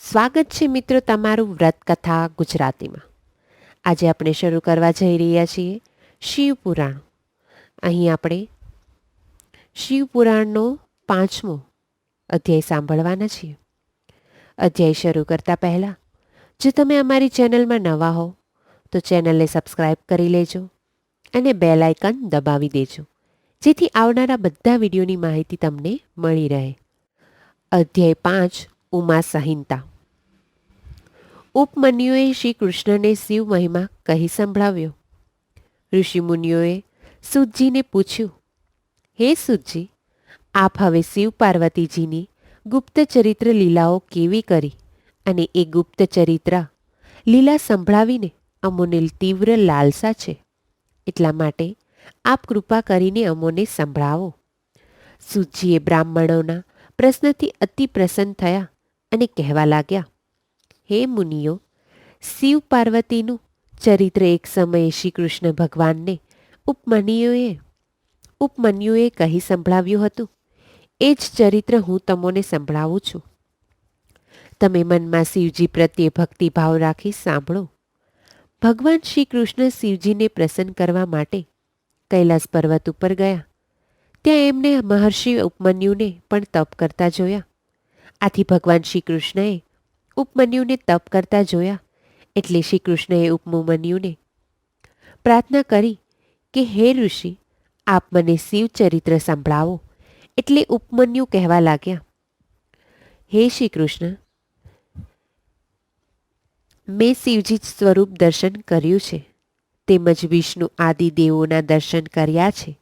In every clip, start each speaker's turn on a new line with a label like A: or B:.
A: સ્વાગત છે મિત્રો તમારું વ્રતકથા ગુજરાતીમાં. આજે આપણે શરૂ કરવા જઈ રહ્યા છીએ શિવપુરાણ. અહીં આપણે શિવપુરાણનો 5મો અધ્યાય સાંભળવાના છીએ. અધ્યાય શરૂ કરતાં પહેલાં જો તમે અમારી ચેનલમાં નવા હો તો ચેનલને સબસ્ક્રાઈબ કરી લેજો અને બેલ આઇકન દબાવી દેજો, જેથી આવનારા બધા વિડીયોની માહિતી તમને મળી રહે. અધ્યાય 5 ઉમા સંહિતા. ઉપમન્યુએ શ્રી કૃષ્ણને શિવ મહિમા કહી સંભળાવ્યો. ઋષિમુનિઓએ સૂતજીને પૂછ્યું, હે સૂતજી, આપ હવે શિવ પાર્વતીજીની ગુપ્ત ચરિત્ર લીલાઓ કેવી કરી અને એ ગુપ્ત ચરિત્ર લીલા સંભળાવીને અમોને તીવ્ર લાલસા છે, એટલા માટે આપ કૃપા કરીને અમોને સંભળાવો. સૂતજીએ બ્રાહ્મણોના પ્રશ્નથી અતિ પ્રસન્ન થયા અને કહેવા લાગ્યા, હે મુનિઓ, શિવ પાર્વતીનું ચરિત્ર એક સમયે શ્રી કૃષ્ણ ભગવાનને ઉપમન્યુએ કહી સંભળાવ્યું હતું. એ જ ચરિત્ર હું તમને સંભળાવું છું. તમે મનમાં શિવજી પ્રત્યે ભક્તિભાવ રાખી સાંભળો. ભગવાન શ્રી કૃષ્ણ શિવજીને પ્રસન્ન કરવા માટે કૈલાસ પર્વત ઉપર ગયા. ત્યાં એમને મહર્ષિ ઉપમન્યુને પણ તપ કરતા જોયા. આથી ભગવાન શ્રી કૃષ્ણએ ઉપમન્યુને તપ કરતા જોયા એટલે શ્રી કૃષ્ણએ ઉપમન્યુને પ્રાર્થના કરી કે હે ઋષિ, આપ મને શિવ ચરિત્ર સંભળાવો. એટલે ઉપમન્યુ કહેવા લાગ્યા, હે શ્રી કૃષ્ણ, મેં શિવજી સ્વરૂપ દર્શન કર્યું છે, તેમજ વિષ્ણુ આદિ દેવોના દર્શન કર્યા છે.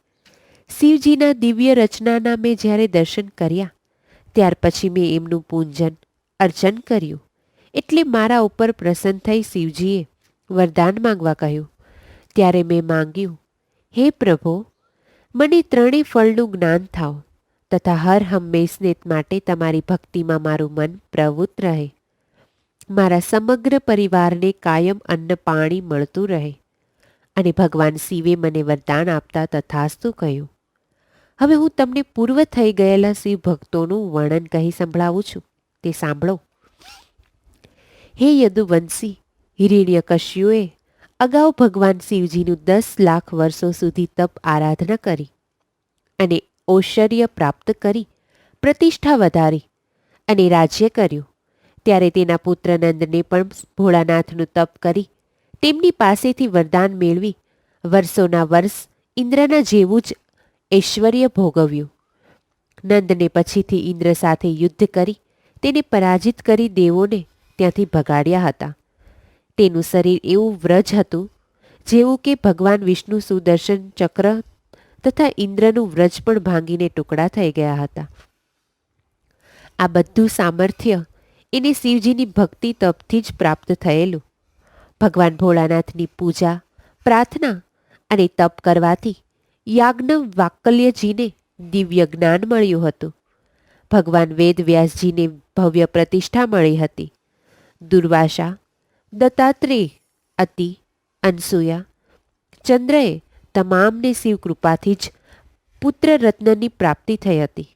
A: શિવજીના દિવ્ય રચનાના મેં જ્યારે દર્શન કર્યા ત્યાર પછી મેં એમનું પૂજન અર્ચન કર્યું. એટલે મારા ઉપર પ્રસન્ન થઈ શિવજીએ વરદાન માંગવા કહ્યું. ત્યારે મેં માંગ્યું, હે પ્રભો, મને ત્રણેય ફળનું જ્ઞાન થાવ તથા હર હંમેશને માટે તમારી ભક્તિમાં મારું મન પ્રવૃત્ત રહે. મારા સમગ્ર પરિવારને કાયમ અન્ન પાણી મળતું રહે. અને ભગવાન શિવે મને વરદાન આપતા તથાસ્તુ કહ્યું. હવે હું તમને પૂર્વ થઈ ગયેલા શિવ ભક્તોનું વર્ણન કહી સંભળાવું છું, તે સાંભળો. હે યદુવંશી, હિરણ્યકશ્યુએ અગાઉ ભગવાન શિવજીનું 10 લાખ વર્ષો સુધી તપ આરાધના કરી અને ઐશ્વર્ય પ્રાપ્ત કરી, પ્રતિષ્ઠા વધારી અને રાજ્ય કર્યું. ત્યારે તેના પુત્ર નંદને પણ ભોળાનાથનું તપ કરી તેમની પાસેથી વરદાન મેળવી વર્ષોના વર્ષ ઇન્દ્રના જેવું જ ઐશ્વર્ય ભોગવ્યું. નંદને પછીથી ઇન્દ્ર સાથે યુદ્ધ કરી તેને પરાજિત કરી દેવોને ત્યાંથી ભગાડ્યા હતા. તેનું શરીર એવું વ્રજ હતું જેવું કે ભગવાન વિષ્ણુ સુદર્શન ચક્ર તથા ઇન્દ્રનું વ્રજ પણ ભાંગીને ટુકડા થઈ ગયા હતા. આ બધું સામર્થ્ય એને શિવજીની ભક્તિ તપથી જ પ્રાપ્ત થયેલું. ભગવાન ભોળાનાથની પૂજા, પ્રાર્થના અને તપ કરવાથી યાજ્ઞવલ્ક્યજીને દિવ્ય જ્ઞાન મળ્યું હતું. ભગવાન વેદ વ્યાસજીને ભવ્ય પ્રતિષ્ઠા મળી હતી. દુર્વાસા, દત્તાત્રેય, અતિ, અનસૂયા, ચંદ્રએ તમામને શિવ કૃપાથી જ પુત્ર રત્નની પ્રાપ્તિ થઈ હતી.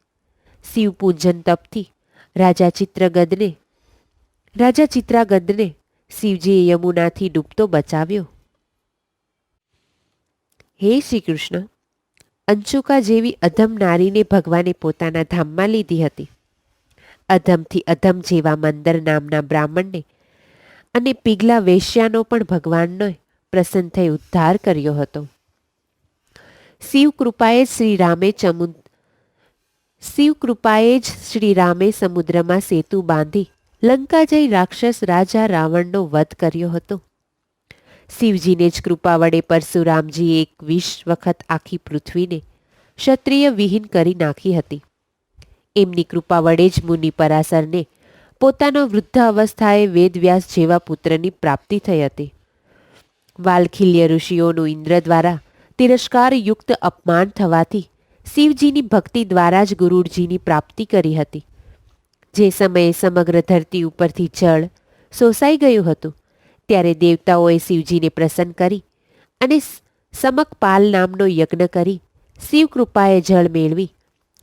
A: શિવ પૂજન તપથી રાજા ચિત્રાગદને શિવજીએ યમુનાથી ડૂબતો બચાવ્યો. હે શ્રી કૃષ્ણ, અંશુકા જેવી અધમ નારીને ભગવાને પોતાના ધામમાં લીધી હતી. અધમથી અધમ જેવા મંદર નામના બ્રાહ્મણને અને પીગલા વેશ્યાનો પણ ભગવાનનો પ્રસન્ન થઈ ઉદ્ધાર કર્યો હતો. શિવ કૃપાએ જ શ્રી રામે સમુદ્રમાં સેતુ બાંધી લંકા જઈ રાક્ષસ રાજા રાવણનો વધ કર્યો હતો. શિવજીને જ કૃપા વડે પરશુરામજીએ 21 વખત આખી પૃથ્વીને ક્ષત્રિય વિહીન કરી નાખી હતી. એમની કૃપા વડે જ મુનિ પરાશરને પોતાનો વૃદ્ધ અવસ્થાએ વેદવ્યાસ જેવા પુત્રની પ્રાપ્તિ થઈ હતી. વાલ્ખિલ્ય ઋષિઓનું ઇન્દ્ર દ્વારા તિરસ્કારયુક્ત અપમાન થવાથી શિવજીની ભક્તિ દ્વારા જ ગુરુજીની પ્રાપ્તિ કરી હતી. જે સમયે સમગ્ર ધરતી ઉપરથી જળ શોષાઈ ગયું હતું ત્યારે દેવતાઓએ શિવજીને પ્રસન્ન કરી અને સમકપાલ નામનો યજ્ઞ કરી શિવ કૃપાએ જળ મેળવી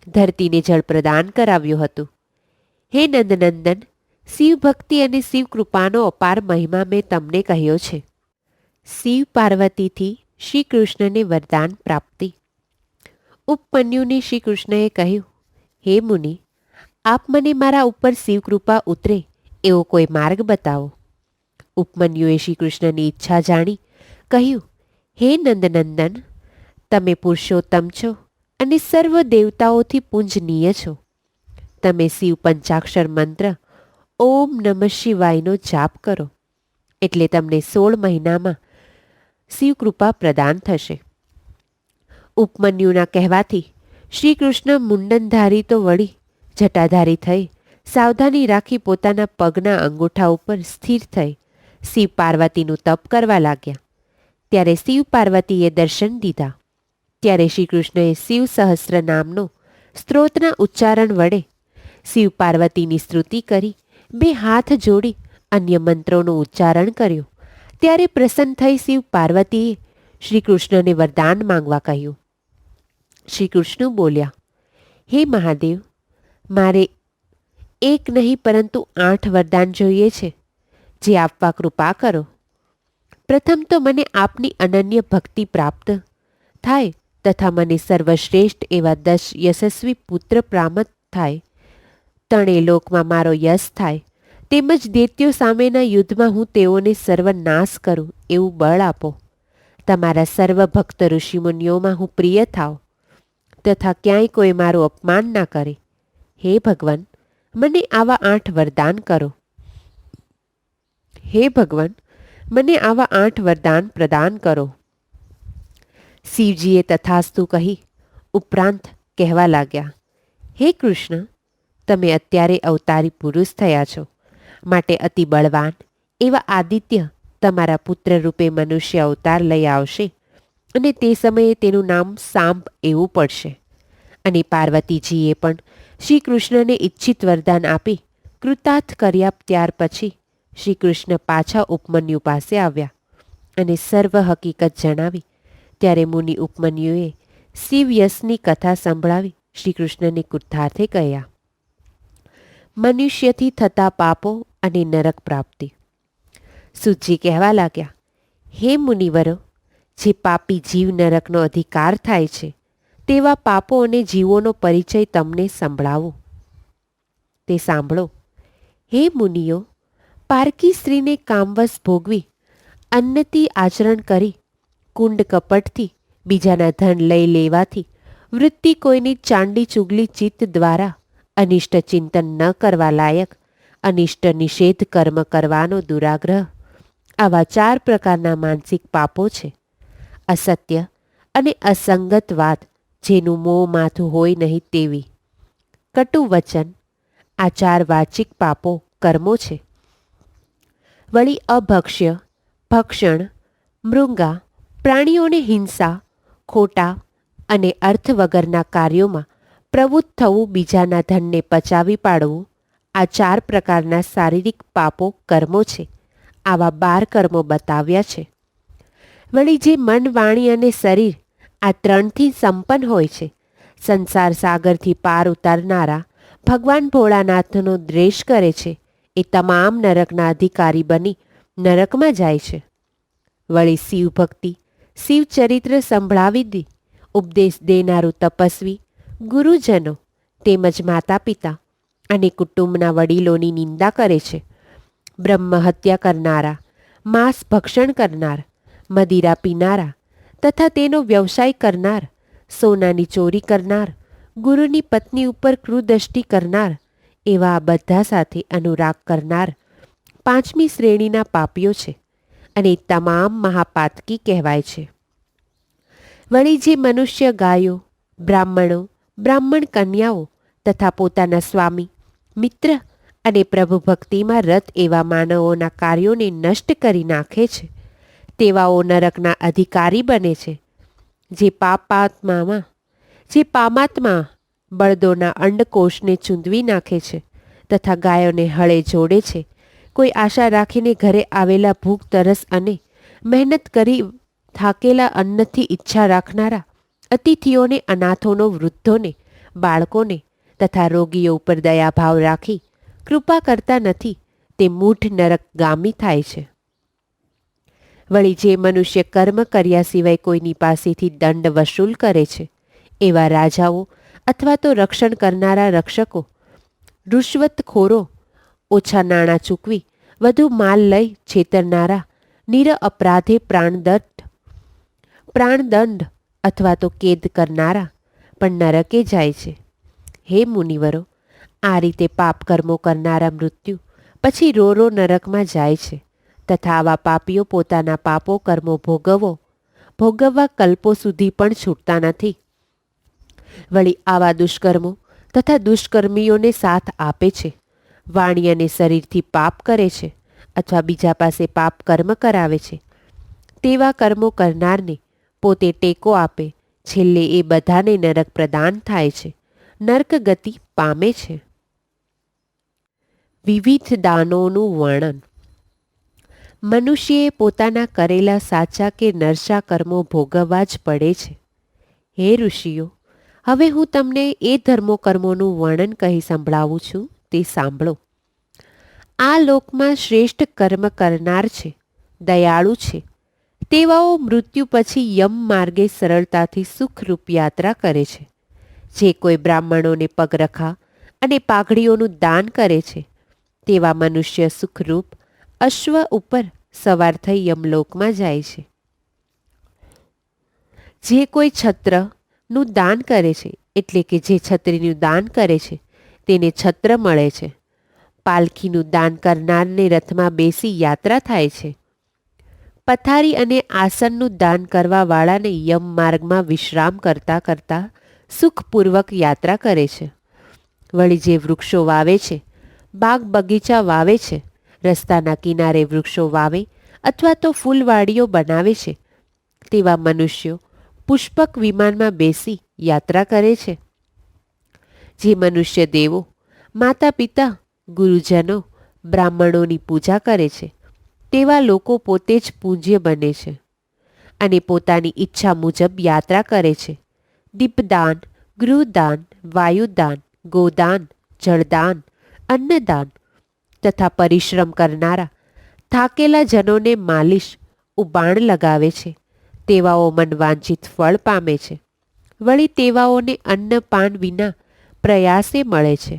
A: ધરતીને જળ પ્રદાન કરાવ્યું હતું. હે નંદનંદન, શિવ ભક્તિ અને શિવ કૃપાનો અપાર મહિમા મેં તમને કહ્યો છે. શિવ પાર્વતીથી શ્રી કૃષ્ણને વરદાન પ્રાપ્તિ. ઉપમન્યુને શ્રી કૃષ્ણએ કહ્યું, હે મુનિ, આપ મને મારા ઉપર શિવ કૃપા ઉતરે એવો કોઈ માર્ગ બતાવો. ઉપમન્યુએ શ્રી કૃષ્ણની ઈચ્છા જાણી કહ્યું, હે નંદનંદન, તમે પુરુષોત્તમ છો અને સર્વ દેવતાઓથી પૂજનીય છો. તમે શિવ પંચાક્ષર મંત્ર ઓમ નમઃ શિવાયનો જાપ કરો એટલે તમને 16 મહિનામાં શિવકૃપા પ્રદાન થશે. ઉપમન્યુના કહેવાથી શ્રી કૃષ્ણ મુંડનધારી તો વળી જટાધારી થઈ સાવધાની રાખી પોતાના પગના અંગૂઠા ઉપર સ્થિર થઈ શિવ પાર્વતીનું તપ કરવા લાગ્યા. ત્યારે શિવ પાર્વતીએ દર્શન દીધા. ત્યારે શ્રી કૃષ્ણએ શિવ સહસ્ત્ર નામનો સ્ત્રોતના ઉચ્ચારણ વડે શિવ પાર્વતીની સ્તુતિ કરી 2 હાથ જોડી અન્ય મંત્રોનું ઉચ્ચારણ કર્યું. ત્યારે પ્રસન્ન થઈ શિવ પાર્વતીએ શ્રી કૃષ્ણને વરદાન માંગવા કહ્યું. શ્રી કૃષ્ણ બોલ્યા, હે મહાદેવ, મારે એક નહીં પરંતુ 8 વરદાન જોઈએ છે, જે આપવા કૃપા કરો. પ્રથમ તો મને આપની અનન્ય ભક્તિ પ્રાપ્ત થાય તથા મને સર્વશ્રેષ્ઠ એવા 10 યશસ્વી પુત્ર પ્રાપ્ત થાય. તણે લોકમાં મારો યશ થાય તેમજ દૈત્યો સામેના યુદ્ધમાં હું તેઓને સર્વનાશ કરું એવું બળ આપો. તમારા સર્વ ભક્ત ઋષિમુનિઓમાં હું પ્રિય થાવ તથા ક્યાંય કોઈ મારું અપમાન ના કરે. હે ભગવાન, મને આવા 8 વરદાન કરો. હે ભગવાન, મને આવા 8 વરદાન પ્રદાન કરો. શિવજીએ તથાસ્તુ કહી ઉપરાંત કહેવા લાગ્યા, હે કૃષ્ણ, તમે અત્યારે અવતારી પુરુષ થયા છો, માટે અતિ બળવાન એવા આદિત્ય તમારા પુત્ર રૂપે મનુષ્ય અવતાર લઈ આવશે અને તે સમયે તેનું નામ સાંબ એવું પડશે. અને પાર્વતીજીએ પણ શ્રી કૃષ્ણને ઈચ્છિત વરદાન આપી કૃતાર્થ કર્યા. ત્યાર પછી શ્રી કૃષ્ણ પાછા ઉપમન્યુ પાસે આવ્યા અને સર્વ હકીકત જણાવી. ત્યારે મુનિ ઉપમન્યુએ શિવ યશની કથા સંભળાવી શ્રી કૃષ્ણને કૃતાર્થે કહ્યા. મનુષ્યથી થતા પાપો અને નરક પ્રાપ્તિ. સૂતજી કહેવા લાગ્યા, હે મુનિવરો, જે પાપી જીવ નરકનો અધિકાર થાય છે તેવા પાપો અને જીવોનો પરિચય તમને સંભળાવું. તે સાંભળો. હે મુનિઓ, પારકી સ્ત્રીને કામવશ ભોગવી, અન્નથી આચરણ કરી, કુંડ કપટથી બીજાના ધન લઈ લેવાથી, વૃત્તિ કોઈની ચાંડી ચુગલી ચિત્ત દ્વારા અનિષ્ટ ચિંતન ન કરવા લાયક અનિષ્ટ નિષેધ કર્મ કરવાનો દુરાગ્રહ, આવા 4 પ્રકારના માનસિક પાપો છે. અસત્ય અને અસંગત વાત, જેનું મોં માથું હોય નહીં તેવી, કટુ વચન, આ 4 વાચિક પાપો કર્મો છે. વળી અભક્ષ્ય, ભક્ષણ, મૃંગા, પ્રાણીઓને હિંસા, ખોટા અને અર્થ વગરના કાર્યોમાં પ્રવૃત્ત થવું, બીજાના ધનને પચાવી પાડવું, આ 4 પ્રકારના શારીરિક પાપો કર્મો છે. આવા 12 કર્મો બતાવ્યા છે. વળી જે મન, વાણી અને શરીર આ 3થી સંપન્ન હોય છે, સંસાર સાગરથી પાર ઉતારનારા ભગવાન ભોળાનાથનો દ્વેષ કરે છે, એ તમામ નરકના અધિકારી બની નરકમાં જાય છે. વળી શિવ ભક્તિ, શિવ ચરિત્ર સંભળાવી દી ઉપદેશ દેનારું તપસ્વી, ગુરુજનો તેમજ માતા પિતા અને કુટુંબના વડીલોની નિંદા કરે છે. બ્રહ્મ હત્યા કરનારા, માંસ ભક્ષણ કરનાર, મદિરા પીનારા તથા તેનો વ્યવસાય કરનાર, સોનાની ચોરી કરનાર, ગુરુની પત્ની ઉપર ક્રૂરદ્રષ્ટિ કરનાર, એવા આ બધા સાથે અનુરાગ કરનાર 5મી શ્રેણીના પાપીઓ છે અને તમામ મહાપાતકી કહેવાય છે. વળી જે મનુષ્ય ગાયો, બ્રાહ્મણો, બ્રાહ્મણ કન્યાઓ તથા પોતાના સ્વામી, મિત્ર અને પ્રભુ ભક્તિમાં રત એવા માનવોના કાર્યોને નષ્ટ કરી નાખે છે, તેવાઓ નરકના અધિકારી બને છે. જે પામાત્મા બળદોના અંડકોષને ચૂંદવી નાખે છે તથા ગાયોને હળે જોડે છે, કોઈ આશા રાખીને ઘરે આવેલા ભૂખ તરસ અને મહેનત કરી થાકેલા અન્નથી ઈચ્છા રાખનારા અતિથિઓને, અનાથોનો, વૃદ્ધોને, બાળકોને તથા રોગીઓ ઉપર દયાભાવ રાખી કૃપા કરતા નથી તે મૂઢ નરકગામી થાય છે. વળી જે મનુષ્ય કર્મ કર્યા સિવાય કોઈની પાસેથી દંડ વસૂલ કરે છે એવા રાજાઓ અથવા તો રક્ષણ કરનારા રક્ષકો, રૂશ્વતખોરો, ઓછા નાણાં ચૂકવી વધુ માલ લઈ છેતરનારા, નિર અપરાધે પ્રાણદંડ અથવા તો કેદ કરનારા પણ નરકે જાય છે. હે મુનિવરો, આ રીતે પાપ કર્મો કરનારા મૃત્યુ પછી રો રો નરકમાં જાય છે તથા આવા પાપીઓ પોતાના પાપો કર્મો ભોગવવા કલ્પો સુધી પણ છૂટતા નથી. વળી આવા દુષ્કર્મો તથા દુષ્કર્મીઓને સાથ આપે છે, વાણી અને શરીરથી પાપ કરે છે અથવા બીજા પાસે પાપ કર્મ કરાવે છે તેવા કર્મો કરનારને પોતે ટેકો આપે છેલ્લે એ બધાને નરક પ્રદાન થાય છે, નર્ક ગતિ પામે છે. વિવિધ દાનોનું વર્ણન. મનુષ્યએ પોતાના કરેલા સાચા કે નરસા કર્મો ભોગવવા જ પડે છે. હે ઋષિઓ, હવે હું તમને એ ધર્મો કર્મોનું વર્ણન કહી સંભળાવું છું, તે સાંભળો. આ લોકમાં શ્રેષ્ઠ કર્મ કરનાર છે, દયાળુ છે તેવાઓ મૃત્યુ પછી યમ માર્ગે સરળતાથી સુખરૂપ યાત્રા કરે છે. જે કોઈ બ્રાહ્મણોને પગરખા અને પાઘડીઓનું દાન કરે છે તેવા મનુષ્ય સુખરૂપ અશ્વ ઉપર સવાર થઈ યમલોકમાં જાય છે. જે કોઈ છત્રનું દાન કરે છે, એટલે કે જે છત્રીનું દાન કરે છે તેને છત્ર મળે છે. પાલખીનું દાન કરનારને રથમાં બેસી યાત્રા થાય છે. પથારી અને આસનનું દાન કરવાવાળાને યમ માર્ગમાં વિશ્રામ કરતાં કરતાં સુખપૂર્વક યાત્રા કરે છે. વળી જે વૃક્ષો વાવે છે, બાગ બગીચા વાવે છે, રસ્તાના કિનારે વૃક્ષો વાવે અથવા તો ફૂલવાડીઓ બનાવે છે તેવા મનુષ્યો પુષ્પક વિમાનમાં બેસી યાત્રા કરે છે. જે મનુષ્ય દેવો, માતા પિતા, ગુરુજનો, બ્રાહ્મણોની પૂજા કરે છે તેવા લોકો પોતે જ પૂજ્ય બને છે અને પોતાની ઈચ્છા મુજબ યાત્રા કરે છે. દીપદાન, ગૃહદાન, વાયુદાન, ગોદાન, જળદાન, અન્નદાન તથા પરિશ્રમ કરનારા થાકેલા જનોને માલિશ, ઉબાણ લગાવે છે તેવાઓ મનવાંછિત ફળ પામે છે. વળી તેવાઓને અન્નપાન વિના પ્રયાસે મળે છે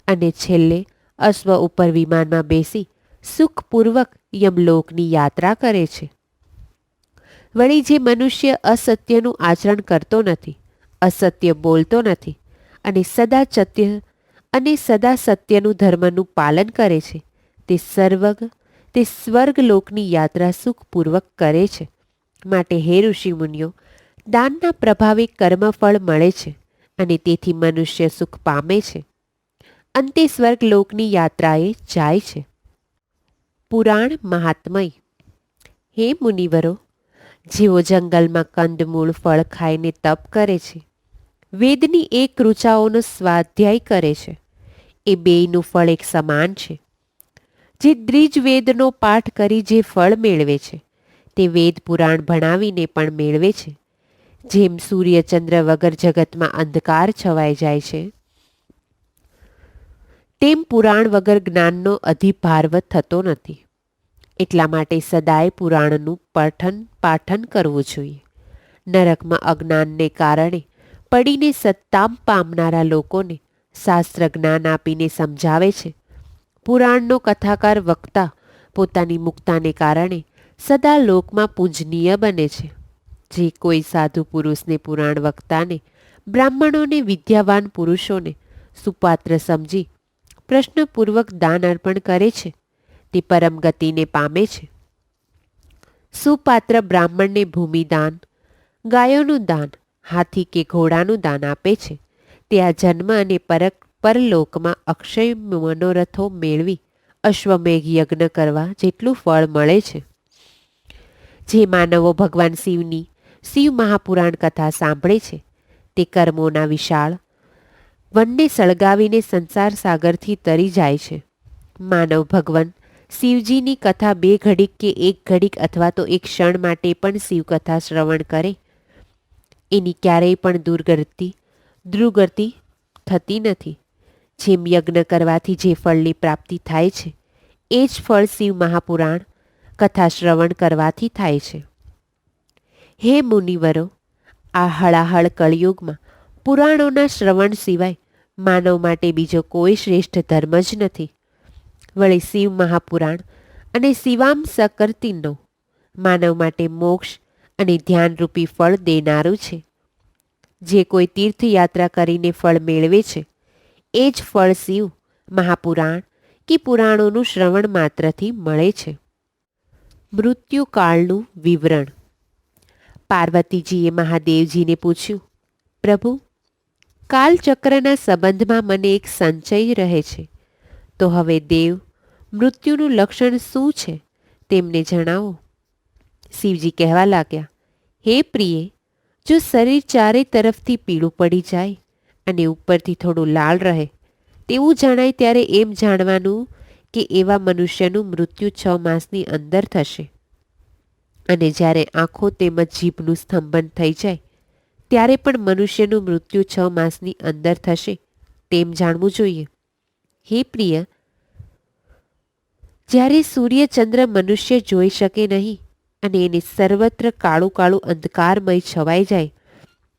A: અને છેલ્લે અશ્વ ઉપર વિમાનમાં બેસી સુખપૂર્વક યમલોકની યાત્રા કરે છે. વળી જે મનુષ્ય અસત્યનું આચરણ કરતો નથી, અસત્ય બોલતો નથી અને સદા સત્યનું ધર્મનું પાલન કરે છે તે સ્વર્ગલોકની યાત્રા સુખપૂર્વક કરે છે. માટે હે ઋષિમુનિઓ, દાનના પ્રભાવે કર્મફળ મળે છે અને તેથી મનુષ્ય સુખ પામે છે, અંતે સ્વર્ગલોકની યાત્રાએ જાય છે. પુરાણ મહાત્મય. હે મુનિવરો, જેઓ જંગલમાં કંદમૂળ ફળ ખાઈને તપ કરે છે, વેદની એક ઋચાઓનો સ્વાધ્યાય કરે છે, એ બેયનું ફળ એક સમાન છે. જે દ્વિજવેદનો પાઠ કરી જે ફળ મેળવે છે તે વેદ પુરાણ ભણાવીને પણ મેળવે છે. જેમ સૂર્યચંદ્ર વગર જગતમાં અંધકાર છવાઈ જાય છે તેમ પુરાણ વગર જ્ઞાનનો અધિભાર્વ થતો નથી. એટલા માટે સદાય પુરાણનું પાઠન કરવું જોઈએ. નરકમાં અજ્ઞાનને કારણે પડીને સત્તામ પામનારા લોકોને શાસ્ત્ર જ્ઞાન આપીને સમજાવે છે. પુરાણનો કથાકાર વક્તા પોતાની મુક્તાને કારણે સદા લોકમાં પૂજનીય બને છે. જે કોઈ સાધુ પુરુષને પુરાણ વક્તાને, બ્રાહ્મણોને, વિદ્યાવાન પુરુષોને સુપાત્ર સમજી પ્રશ્નપૂર્વક દાન અર્પણ કરે છે તે પરમ ગતિને પામે છે. સુપાત્ર બ્રાહ્મણને ભૂમિદાન, ગાયોનું દાન, હાથી કે ઘોડાનું દાન આપે છે તે આ જન્મ અને પરલોકમાં અક્ષય મનોરથો મેળવી અશ્વમેઘ યજ્ઞ કરવા જેટલું ફળ મળે છે. જે માનવો ભગવાન શિવ મહાપુરાણ કથા સાંભળે છે તે કર્મોના વિશાળ વનને સળગાવીને સંસાર સાગરથી તરી જાય છે. માનવ ભગવાન શિવજીની કથા 2 ઘડીક કે 1 ઘડીક અથવા તો એક ક્ષણ માટે પણ શિવકથા શ્રવણ કરે એની ક્યારેય પણ દુર્ગતિ થતી નથી. જેમ યજ્ઞ કરવાથી જે ફળની પ્રાપ્તિ થાય છે એ જ ફળ શિવ મહાપુરાણ કથા શ્રવણ કરવાથી થાય છે. હે મુનિવરો, આ હળાહળ કળિયુગમાં પુરાણોના શ્રવણ સિવાય માનવ માટે બીજો કોઈ શ્રેષ્ઠ ધર્મ જ નથી. વળી શિવ મહાપુરાણ અને શિવામ સકર્તિનો માનવ માટે મોક્ષ અને ધ્યાનરૂપી ફળ દેનારું છે. જે કોઈ તીર્થયાત્રા કરીને ફળ મેળવે છે એ જ ફળ શિવ મહાપુરાણ કે પુરાણોનું શ્રવણ માત્રથી મળે છે. મૃત્યુકાળનું વિવરણ. પાર્વતીજીએ મહાદેવજીને પૂછ્યું, પ્રભુ, કાલચક્રના સંબંધમાં મને એક સંચય રહે છે, તો હવે દેવ મૃત્યુનું લક્ષણ શું છે તેમને જણાવો. શિવજી કહેવા લાગ્યા, હે પ્રિયે, જો શરીર ચારે તરફથી પીળું પડી જાય અને ઉપરથી થોડું લાલ રહે તેવું જણાય ત્યારે એમ જાણવાનું કે એવા મનુષ્યનું મૃત્યુ 6 માસની અંદર થશે. અને જ્યારે આંખો તેમજ જીભનું સ્તંભન થઈ જાય ત્યારે પણ મનુષ્યનું મૃત્યુ 6 માસની અંદર થશે તેમ જાણવું જોઈએ. હે પ્રિય, જ્યારે સૂર્યચંદ્ર મનુષ્ય જોઈ શકે નહીં અને એને સર્વત્ર કાળું કાળું અંધકારમય છવાઈ જાય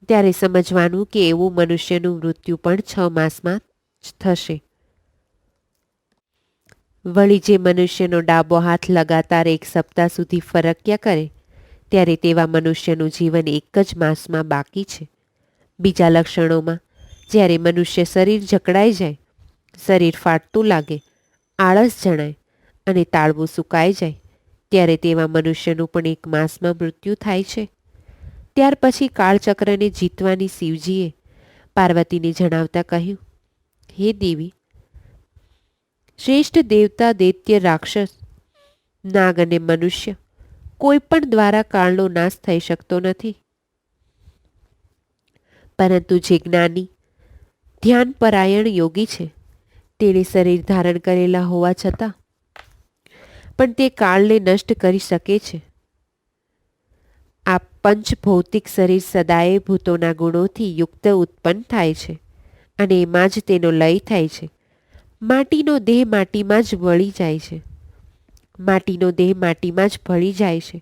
A: ત્યારે સમજવાનું કે એવું મનુષ્યનું મૃત્યુ પણ 6 માસમાં જ થશે. વળી જે મનુષ્યનો ડાબો હાથ લગાતાર 1 સપ્તાહ સુધી ફરક્યા કરે ત્યારે તેવા મનુષ્યનું જીવન 1 જ માસમાં બાકી છે. બીજા લક્ષણોમાં જ્યારે મનુષ્ય શરીર જકડાઈ જાય, શરીર ફાટતું લાગે, આળસ જણાય અને તાળવું સુકાઈ જાય ત્યારે તેવા મનુષ્યનું પણ 1 માસમાં મૃત્યુ થાય છે. ત્યાર પછી કાળચક્રને જીતવાની શિવજીએ પાર્વતીને જણાવતા કહ્યું, હે દેવી, શ્રેષ્ઠ દેવતા, દૈત્ય, રાક્ષસ, નાગ અને મનુષ્ય કોઈ પણ દ્વારા કાળનો નાશ થઈ શકતો નથી. પરંતુ જે જ્ઞાની ધ્યાનપરાયણ યોગી છે તેણે શરીર ધારણ કરેલા હોવા છતાં પણ તે કાળને નષ્ટ કરી શકે છે. આ પંચભૌતિક શરીર સદાય ભૂતોના ગુણોથી યુક્ત ઉત્પન્ન થાય છે અને એમાં જ તેનો લય થાય છે. માટીનો દેહ માટીમાં જ વળી જાય છે. માટીનો દેહ માટીમાં જ ભળી જાય છે.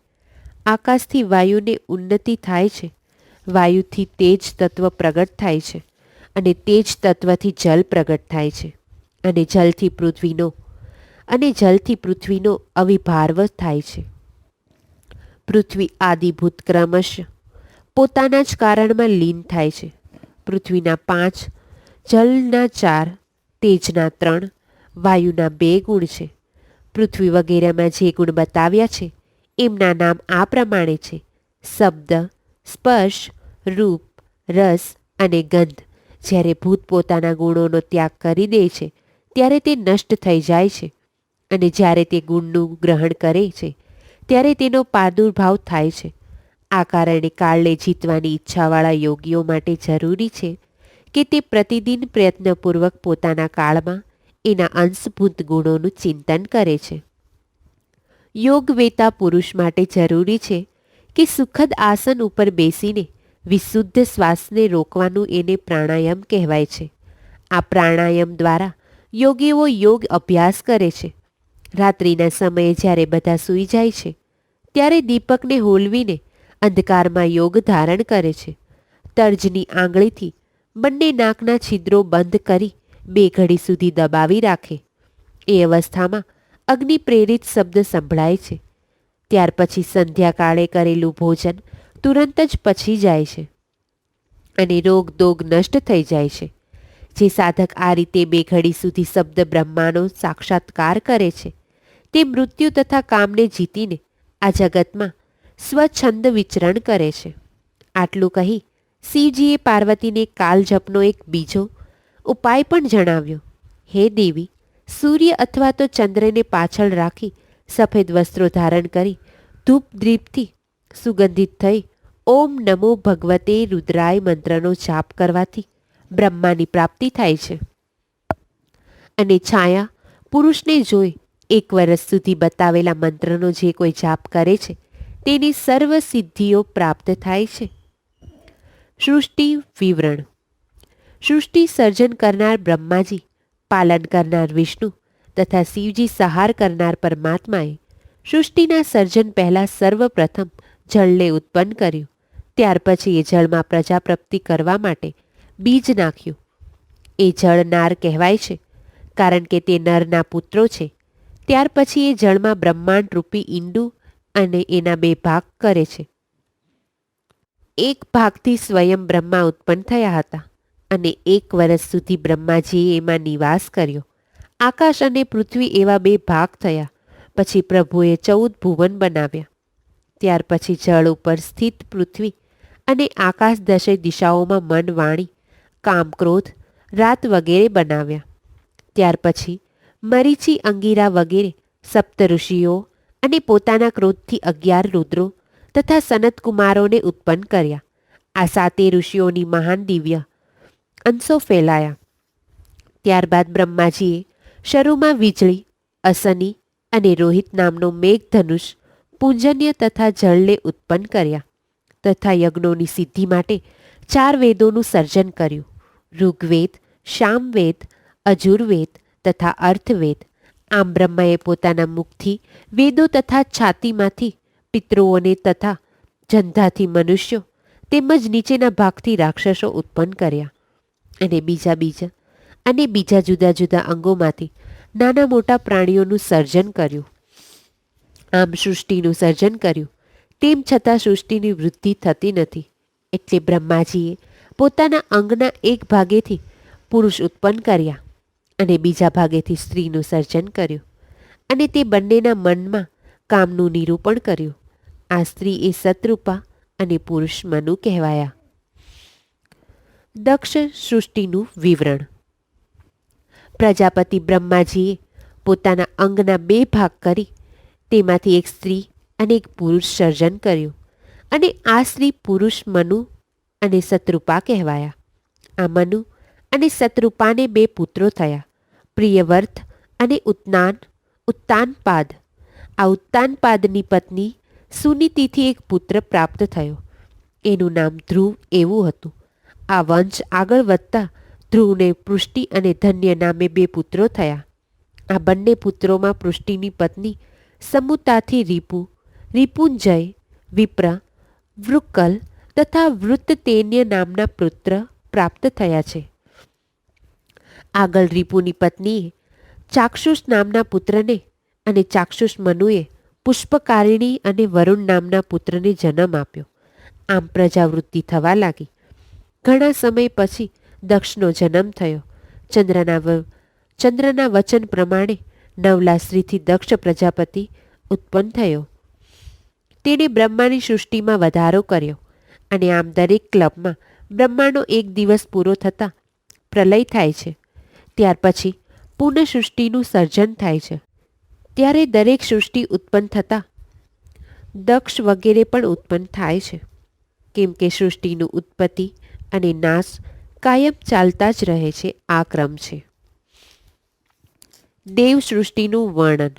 A: આકાશથી વાયુને ઉન્નતિ થાય છે. વાયુથી તેજ તત્વ પ્રગટ થાય છે અને તેજ તત્વથી જલ પ્રગટ થાય છે અને જલથી પૃથ્વીનો અવિભાર્વ થાય છે. પૃથ્વી આદિભૂત ક્રમશ પોતાના જ કારણમાં લીન થાય છે. પૃથ્વીના 5, જલના 4, તેજના 3, વાયુના 2 ગુણ છે. પૃથ્વી વગેરેમાં જે ગુણ બતાવ્યા છે એમના નામ આ પ્રમાણે છે: શબ્દ, સ્પર્શ, રૂપ, રસ અને ગંધ. જ્યારે ભૂત પોતાના ગુણોનો ત્યાગ કરી દે છે ત્યારે તે નષ્ટ થઈ જાય છે અને જ્યારે તે ગુણનું ગ્રહણ કરે છે ત્યારે તેનો પ્રાદુર્ભાવ થાય છે. આ કારણે કાળને જીતવાની ઈચ્છાવાળા યોગીઓ માટે જરૂરી છે કે તે પ્રતિદિન પ્રયત્નપૂર્વક પોતાના કાળમાં એના અંશભૂત ગુણોનું ચિંતન કરે છે. યોગવેતા પુરુષ માટે જરૂરી છે કે સુખદ આસન ઉપર બેસીને વિશુદ્ધ શ્વાસને રોકવાનું એને પ્રાણાયામ કહેવાય છે. આ પ્રાણાયામ દ્વારા યોગીઓ યોગ અભ્યાસ કરે છે. રાત્રિના સમયે જ્યારે બધા સૂઈ જાય છે ત્યારે દીપકને હોલવીને અંધકારમાં યોગ ધારણ કરે છે. તર્જની આંગળીથી બંને નાકના છિદ્રો બંધ કરી 2 ઘડી સુધી દબાવી રાખે. એ અવસ્થામાં અગ્નિ પ્રેરિત શબ્દ સંભળાય છે. ત્યાર પછી સંધ્યાકાળે કરેલું ભોજન તુરંત જ પચી જાય છે અને રોગ દોગ નષ્ટ થઈ જાય છે. જે સાધક આ રીતે 2 ઘડી સુધી શબ્દ બ્રહ્માનો સાક્ષાત્કાર કરે છે તે મૃત્યુ તથા કામને જીતીને આ જગતમાં સ્વચ્છંદ વિચરણ કરે છે. આટલું કહી શિવજીએ પાર્વતીને કાલજપનો એક બીજો ઉપાય પણ જણાવ્યો. હે દેવી, સૂર્ય અથવા તો ચંદ્રને પાછળ રાખી સફેદ વસ્ત્રો ધારણ કરી ધૂપ દ્વીપથી સુગંધિત થઈ ઓમ નમો ભગવતે રુદ્રાય મંત્રનો જાપ કરવાથી બ્રહ્માની પ્રાપ્તિ થાય છે અને છાયા પુરુષને જોઈ 1 વર્ષ સુધી બતાવેલા મંત્રનો જે કોઈ જાપ કરે છે તેની સર્વ સિદ્ધિઓ પ્રાપ્ત થાય છે. સૃષ્ટિ વિવરણ. સૃષ્ટિ સર્જન કરનાર બ્રહ્માજી પાલન કરનાર વિષ્ણુ તથા શિવજી સહાર કરનાર પરમાત્માએ સૃષ્ટિના સર્જન પહેલાં સર્વપ્રથમ જળને ઉત્પન્ન કર્યું. ત્યાર પછી એ જળમાં પ્રજાપ્રાપ્તિ કરવા માટે બીજ નાખ્યું. એ જળ નાર કહેવાય છે કારણ કે તે નરના પુત્રો છે. ત્યાર પછી એ જળમાં બ્રહ્માંડ રૂપી ઈંડું અને એના બે ભાગ કરે છે. એક ભાગથી સ્વયં બ્રહ્મા ઉત્પન્ન થયા હતા અને 1 વર્ષ સુધી બ્રહ્માજીએ એમાં નિવાસ કર્યો. આકાશ અને પૃથ્વી એવા બે ભાગ થયા. પછી પ્રભુએ 14 ભુવન બનાવ્યા. ત્યાર પછી જળ ઉપર સ્થિત પૃથ્વી અને આકાશ દશે દિશાઓમાં મન, વાણી, કામ, ક્રોધ, રાત વગેરે બનાવ્યા. ત્યાર પછી મરીચી, અંગીરા વગેરે સપ્ત ઋષિઓ અને પોતાના ક્રોધથી 11 રુદ્રો તથા સનતકુમારોને ઉત્પન્ન કર્યા. આ 7 ઋષિઓની મહાન દિવ્ય અંશો ફેલાયા. ત્યારબાદ બ્રહ્માજીએ શરૂમાં વીજળી, અસની અને રોહિત નામનો મેઘધનુષ, પૂંજન્ય તથા જળને ઉત્પન્ન કર્યા તથા યજ્ઞોની સિદ્ધિ માટે 4 વેદોનું સર્જન કર્યું: ઋગ્વેદ, સામવેદ, અજુર્વેદ તથા અર્થવેદ. આમ બ્રહ્માએ પોતાના મુખથી વેદો તથા છાતીમાંથી પિતૃઓને તથા જંધાથી મનુષ્યો તેમજ નીચેના ભાગથી રાક્ષસો ઉત્પન્ન કર્યા અને બીજા જુદા જુદા અંગોમાંથી નાના મોટા પ્રાણીઓનું સર્જન કર્યું. આમ સૃષ્ટિનું સર્જન કર્યું. તેમ છતાં સૃષ્ટિની વૃદ્ધિ થતી નથી. એટલે બ્રહ્માજીએ પોતાના અંગના એક ભાગેથી પુરુષ ઉત્પન્ન કર્યા અને બીજા ભાગેથી સ્ત્રીનું સર્જન કર્યું અને તે બંનેના મનમાં કામનું નિરૂપણ કર્યું. આ સ્ત્રી એ શતરૂપા અને પુરુષ મનુ કહેવાયા. દક્ષ સૃષ્ટિનું વિવરણ. પ્રજાપતિ બ્રહ્માજીએ પોતાના અંગના 2 ભાગ કરી તેમાંથી એક સ્ત્રી અને એક પુરુષ સર્જન કર્યું અને આ સ્ત્રી પુરુષ મનુ અને શતરૂપા કહેવાયા. આ મનુ અને શતરૂપાને 2 પુત્રો થયા: પ્રિયવ્રત અને ઉત્તાનપાદ. આ ઉત્તાનપાદની પત્ની સુનીતિથી એક પુત્ર પ્રાપ્ત થયો. એનું નામ ધ્રુવ એવું હતું. આ વંશ આગળ વધતા ધ્રુવને પૃષ્ટિ અને ધન્ય નામે 2 પુત્રો થયા. આ બંને પુત્રોમાં પૃષ્ટિની પત્ની સમુતાથી રિપુંજય, વિપ્ર, વૃક્કલ તથા વૃત્તતેન્ય નામના પુત્ર પ્રાપ્ત થયા છે. આગળ રિપુની પત્નીએ ચાક્ષુષ નામના પુત્રને અને ચાક્ષુષ મનુએ પુષ્પકારિણી અને વરુણ નામના પુત્રને જન્મ આપ્યો. આમ પ્રજાવૃત્તિ થવા લાગી. ઘણા સમય પછી દક્ષનો જન્મ થયો. ચંદ્રના વચન પ્રમાણે નવલા સ્ત્રીથી દક્ષ પ્રજાપતિ ઉત્પન્ન થયો. તેણે બ્રહ્માની સૃષ્ટિમાં વધારો કર્યો અને આમ દરેક ક્લબમાં બ્રહ્માનો એક દિવસ પૂરો થતાં પ્રલય થાય છે. ત્યાર પછી પુનઃ સૃષ્ટિનું સર્જન થાય છે. ત્યારે દરેક સૃષ્ટિ ઉત્પન્ન થતાં દક્ષ વગેરે પણ ઉત્પન્ન થાય છે. કેમ કે સૃષ્ટિનું ઉત્પત્તિ અને નાશ કાયમ ચાલતા જ રહે છે. આ ક્રમ છે. દેવ સૃષ્ટિનું વર્ણન.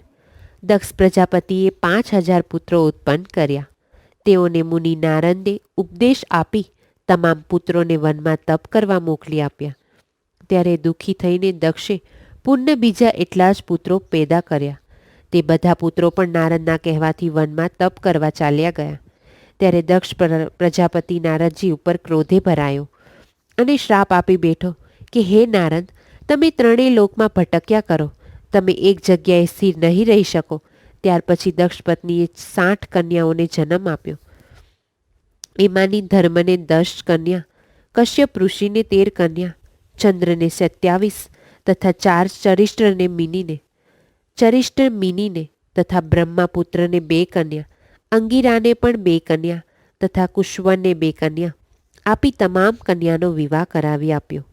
A: દક્ષ પ્રજાપતિએ 5000 પુત્રો ઉત્પન્ન કર્યા. તેઓને મુનિ નારદે ઉપદેશ આપી તમામ પુત્રોને વનમાં તપ કરવા મોકલી આપ્યા. ત્યારે દુઃખી થઈને દક્ષે પુનઃ બીજા એટલા જ પુત્રો પેદા કર્યા. તે બધા પુત્રો પણ નારદના કહેવાથી વનમાં તપ કરવા ચાલ્યા ગયા. ત્યારે દક્ષ પ્રજાપતિ નારદજી ઉપર ક્રોધે ભરાયો અને શ્રાપ આપી બેઠો કે હે નારદ, તમે 3 લોકમાં ભટક્યા કરો, તમે એક જગ્યાએ સ્થિર નહીં રહી શકો. ત્યાર પછી દક્ષ પત્નીએ 60 કન્યાઓને જન્મ આપ્યો. એમાંની ધર્મને 10 કન્યા, કશ્યપ ઋષિને 13 કન્યા, ચંદ્રને 27 તથા 4 ચરિષ્ટ મિનીને તથા બ્રહ્માપુત્રને 2 કન્યા, અંગીરાને પણ 2 કન્યા તથા કુશ્વને 2 કન્યા આપી તમામ કન્યાનો વિવાહ કરાવી આપ્યો.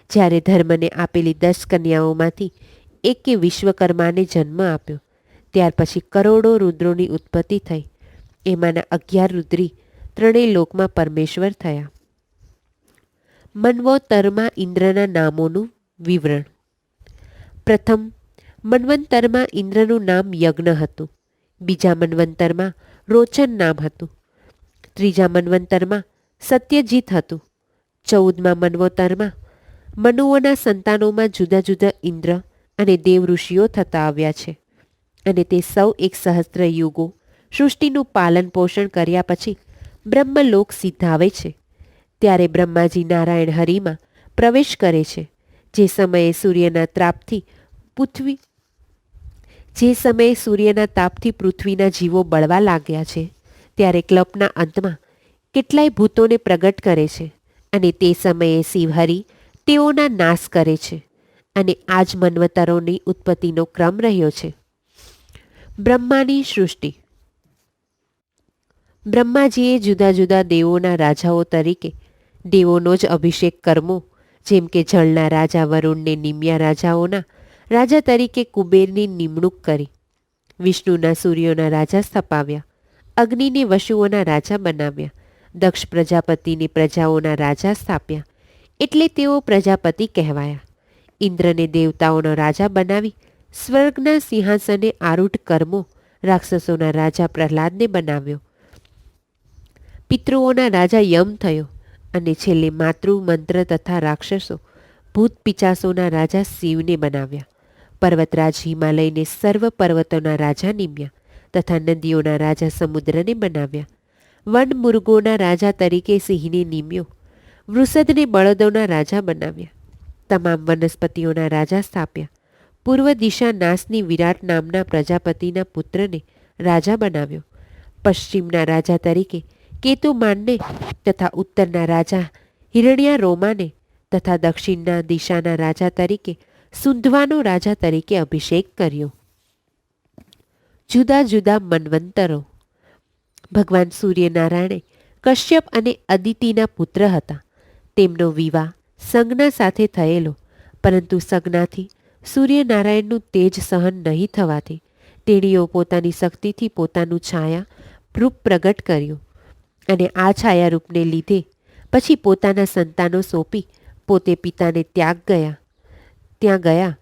A: જ્યારે ધર્મને આપેલી 10 કન્યાઓમાંથી એકે વિશ્વકર્માને જન્મ આપ્યો. ત્યાર પછી કરોડો રુદ્રોની ઉત્પત્તિ થઈ. એમાંના 11 રુદ્રી 3 લોકમાં પરમેશ્વર થયા. મન્વોતરમાં ઇન્દ્રના નામોનું વિવરણ. પ્રથમ મન્વંતરમાં ઇન્દ્રનું નામ યજ્ઞ હતું. બીજા મન્વંતરમાં રોચન નામ હતું. ત્રીજા મન્વંતરમાં સત્યજીત હતું. 14મા મન્વોતરમાં મનુઓના સંતાનોમાં જુદા જુદા ઇન્દ્ર અને દેવ ઋષિઓ થતા આવ્યા છે અને તે સૌ એક સહસ્ત્ર યુગો સૃષ્ટિનું પાલન પોષણ કર્યા પછી બ્રહ્મલોક સિદ્ધાવે છે. ત્યારે બ્રહ્માજી નારાયણ હરિમાં પ્રવેશ કરે છે. જે સમયે સૂર્યના તાપથી પૃથ્વીના જીવો બળવા લાગ્યા છે ત્યારે કલ્પના અંતમાં કેટલાય ભૂતોને પ્રગટ કરે છે અને તે સમયે શિવહરિ તેઓના નાશ કરે છે અને આ જ મન્વતરોની ઉત્પત્તિનો ક્રમ રહ્યો છે. બ્રહ્માની સૃષ્ટિ. બ્રહ્માજીએ જુદા જુદા દેવોના રાજાઓ તરીકે દેવોનો જ અભિષેક કર્મો, જેમ કે જળના રાજા વરુણને નિમ્યા રાજાઓના રાજા તરીકે કુબેરની નિમણૂક કરી, વિષ્ણુના સૂર્યોના રાજા સ્થપાવ્યા, અગ્નિને વશુઓના રાજા બનાવ્યા, દક્ષ પ્રજાપતિને પ્રજાઓના રાજા સ્થાપ્યા એટલે તેઓ પ્રજાપતિ કહેવાયા. ઇન્દ્રને દેવતાઓનો રાજા બનાવી સ્વર્ગના સિંહાસને આરૂઢ કર્મો રાક્ષસોના રાજા પ્રહલાદને બનાવ્યો. પિતૃઓના રાજા યમ થયો અને છેલ્લે માતૃ મંત્ર તથા રાક્ષસો ભૂત પિચાસોના રાજા શિવને બનાવ્યા. પર્વતરાજ હિમાલયને સર્વ પર્વતોના રાજા નિમ્યા તથા નદીઓના રાજા સમુદ્રને બનાવ્યા. વન મૃગોના રાજા તરીકે સિંહને નિમ્યો. વૃષદને બળદોના રાજા બનાવ્યા. તમામ વનસ્પતિઓના રાજા સ્થાપ્યા. પૂર્વ દિશા નાસની વિરાટ નામના પ્રજાપતિના પુત્રને રાજા બનાવ્યો. પશ્ચિમના રાજા તરીકે કેતુમાનને તથા ઉત્તરના રાજા હિરણ્યારોમાને તથા દક્ષિણના દિશાના રાજા તરીકે સુંધવાનો રાજા તરીકે અભિષેક કર્યો. જુદા જુદા મન્વંતરો. ભગવાન સૂર્યનારાયણે કશ્યપ અને અદિતિના પુત્ર હતા. તેમનો વિવાહ સંજ્ઞા સાથે થયેલો, પરંતુ સંજ્ઞાથી સૂર્યનારાયણનું તેજ સહન નહીં થવાથી તેણીઓ પોતાની શક્તિથી પોતાનું છાયા રૂપ પ્રગટ કર્યું અને આ છાયારૂપને લીધે પછી પોતાના સંતાનો સોંપી પોતે પિતાને ત્યાં ગયા,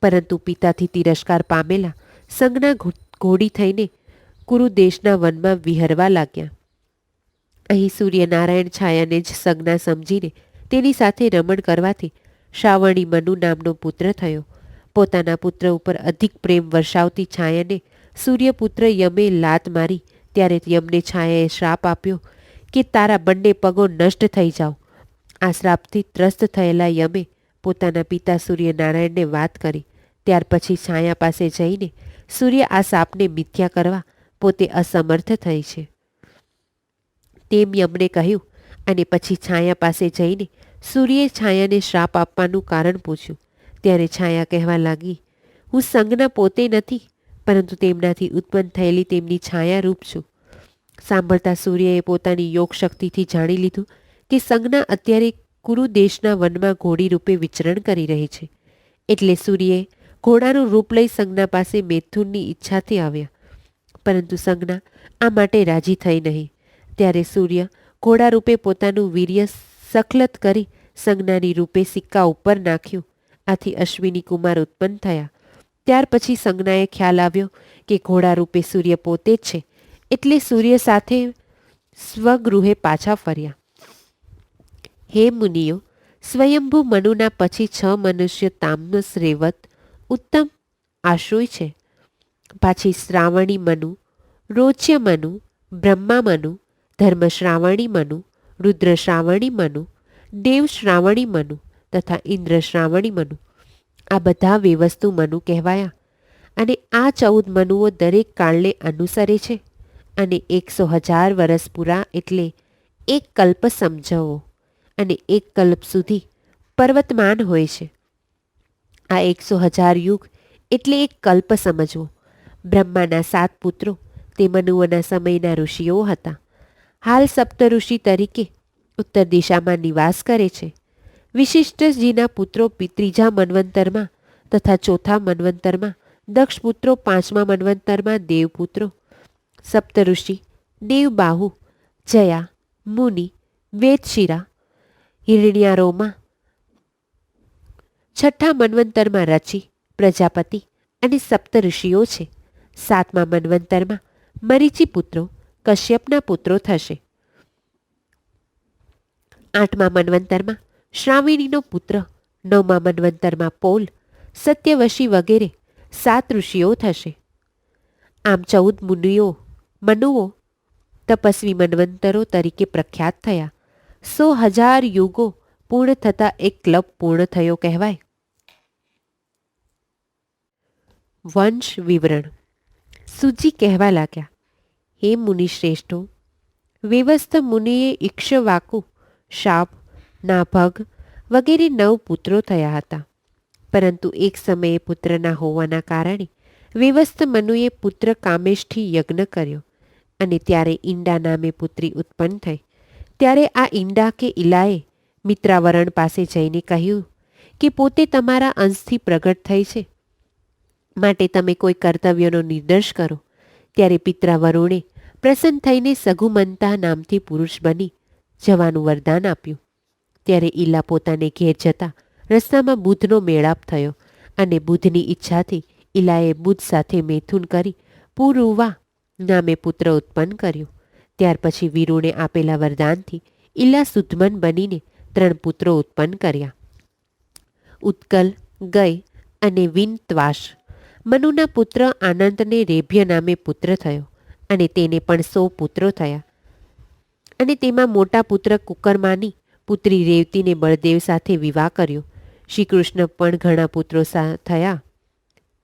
A: પરંતુ પિતાથી તિરસ્કાર પામેલા સંજ્ઞા ઘોડી થઈને કુરુ દેશના વનમાં વિહરવા લાગ્યા. અહીં સૂર્યનારાયણ છાયાને જ સંજ્ઞા સમજીને તેની સાથે રમણ કરવાથી શ્રાવણી મનુ નામનો પુત્ર થયો. પોતાના પુત્ર ઉપર અધિક પ્રેમ વર્ષાવતી છાયાને સૂર્યપુત્ર યમે લાત મારી ત્યારે યમને છાયાએ શ્રાપ આપ્યો કે તારા બંને પગો નષ્ટ થઈ જાઓ. આ શ્રાપથી ત્રસ્ત થયેલા યમે પોતાના પિતા સૂર્યનારાયણને વાત કરી. ત્યાર પછી છાયા પાસે જઈને સૂર્ય આ શાપને મિથ્યા કરવા પોતે અસમર્થ થઈ છે તેમ યમને કહ્યું અને પછી છાયા પાસે જઈને સૂર્યે છાયાને શ્રાપ આપવાનું કારણ પૂછ્યું. ત્યારે છાયા કહેવા લાગી, હું સંજ્ઞા પોતે નથી, પરંતુ તેમનાથી ઉત્પન્ન થયેલી તેમની છાયા રૂપ છું. સાંભળતા સૂર્યએ પોતાની યોગ શક્તિથી જાણી લીધું કે સંજ્ઞા અત્યારે કુરુ દેશના વનમાં ઘોડી રૂપે વિચરણ કરી રહી છે. એટલે સૂર્યએ ઘોડાનું રૂપ લઈ સંજ્ઞા પાસે મૈથુનની ઈચ્છાથી આવ્યા, પરંતુ સંજ્ઞા આ માટે રાજી થઈ નહીં. ત્યારે સૂર્ય ઘોડા રૂપે પોતાનું વીર્ય સખલત કરી સંજ્ઞાની રૂપે સિક્કા ઉપર નાખ્યું. આથી અશ્વિની કુમાર ઉત્પન્ન થયા. ત્યાર પછી સંજ્ઞાએ ખ્યાલ આવ્યો કે ઘોડા રૂપે સૂર્ય પોતે જ છે, એટલે સૂર્ય સાથે સ્વગૃહે પાછા ફર્યા. હે મુનિઓ, સ્વયંભૂ મનુના પછી 6 મનુષ્ય તામસ રેવત ઉત્તમ આશ્રય છે. પાછી શ્રાવણી મનુ, રોચ્ય મનુ, બ્રહ્મા મનુ, ધર્મ શ્રાવણી મનુ, રુદ્ર શ્રાવણી મનુ, દેવ શ્રાવણી મનુ તથા ઇન્દ્ર શ્રાવણી મનુ, આ બધા વેવસ્તુ મનુ કહેવાયા. અને આ 14 મનુઓ દરેક કાળને અનુસરે છે અને 100,000 વર્ષ પૂરા એટલે એક કલ્પ સમજવો અને એક કલ્પ સુધી પર્વતમાન હોય છે. આ 100,000 યુગ એટલે એક કલ્પ સમજવો. બ્રહ્માના 7 પુત્રો તે મનુઓના સમયના ઋષિઓ હતા. હાલ સપ્ત ઋષિ તરીકે ઉત્તર દિશામાં નિવાસ કરે છે. વિશિષ્ટજીના પુત્રો ત્રીજા મન્વંતરમાં તથા ચોથા મન્વંતરમાં, દક્ષ પુત્રો 5મા મન્વંતરમાં દેવપુત્રો, સપ્તઋષિ દેવબાહુ, જયા, મુનિ, વેદશિરા, હિરણ્યારોમા, 6ઠા મન્વંતરમાં રચિ, પ્રજાપતિ અને સપ્તઋષિઓ છે. 7મા મન્વંતરમાં મરીચી પુત્રો કશ્યપના પુત્રો થશે. 8મા મન્વંતરમાં શ્રાવણીનો પુત્ર 9મા મન્વંતરમાં પૌલ, સત્યવશી વગેરે 7 ઋષિઓ થશે. આમ 14 મનુઓ તપસ્વી મન્વંતરો તરીકે પ્રખ્યાત થયા. 100,000 યુગો પૂર્ણ થતાં એક ક્લબ પૂર્ણ થયો કહેવાય. વંશ વિવરણ. સુજી કહેવા લાગ્યા, હે મુનિશ્રેષ્ઠો, વેવસ્થ મુનિએ ઇક્ષ્વાકુ, શાપ, નાભગ વગેરે 9 પુત્રો થયા હતા. પરંતુ એક સમયે પુત્ર ના હોવાના કારણે વેવસ્થ મનુએ પુત્ર કામેશથી યજ્ઞ કર્યો અને ત્યારે ઈંડા નામે પુત્રી ઉત્પન્ન થઈ. ત્યારે આ ઈંડા કે ઇલાએ મિત્રાવરણ પાસે જઈને કહ્યું કે પોતે તમારા અંશથી પ્રગટ થઈ છે, માટે તમે કોઈ કર્તવ્યનો નિર્દેશ કરો. ત્યારે પિત્રાવરુણે પ્રસન્ન થઈને સગુમંતા નામથી પુરુષ બની જવાનું વરદાન આપ્યું. ત્યારે ઈલા પોતાને ઘેર જતા રસ્તામાં બુધનો મેળાપ થયો અને બુધની ઈચ્છાથી ઈલાએ બુધ સાથે મૈથુન કરી પુરુવા નામે પુત્ર ઉત્પન્ન કર્યું. ત્યાર પછી વીરુને આપેલા વરદાનથી ઈલા સુધમન બનીને 3 પુત્રો ઉત્પન્ન કર્યા. ઉત્કલ, ગય અને વિનત્વાસ. મનુના પુત્ર આનંદને રેભ્ય નામે પુત્ર થયો અને તેને પણ 100 પુત્રો થયા. અને તેમાં મોટા પુત્ર કુકરમાની પુત્રી રેવતીને બળદેવ સાથે વિવાહ કર્યો. શ્રી કૃષ્ણ પણ ઘણા પુત્રો થયા.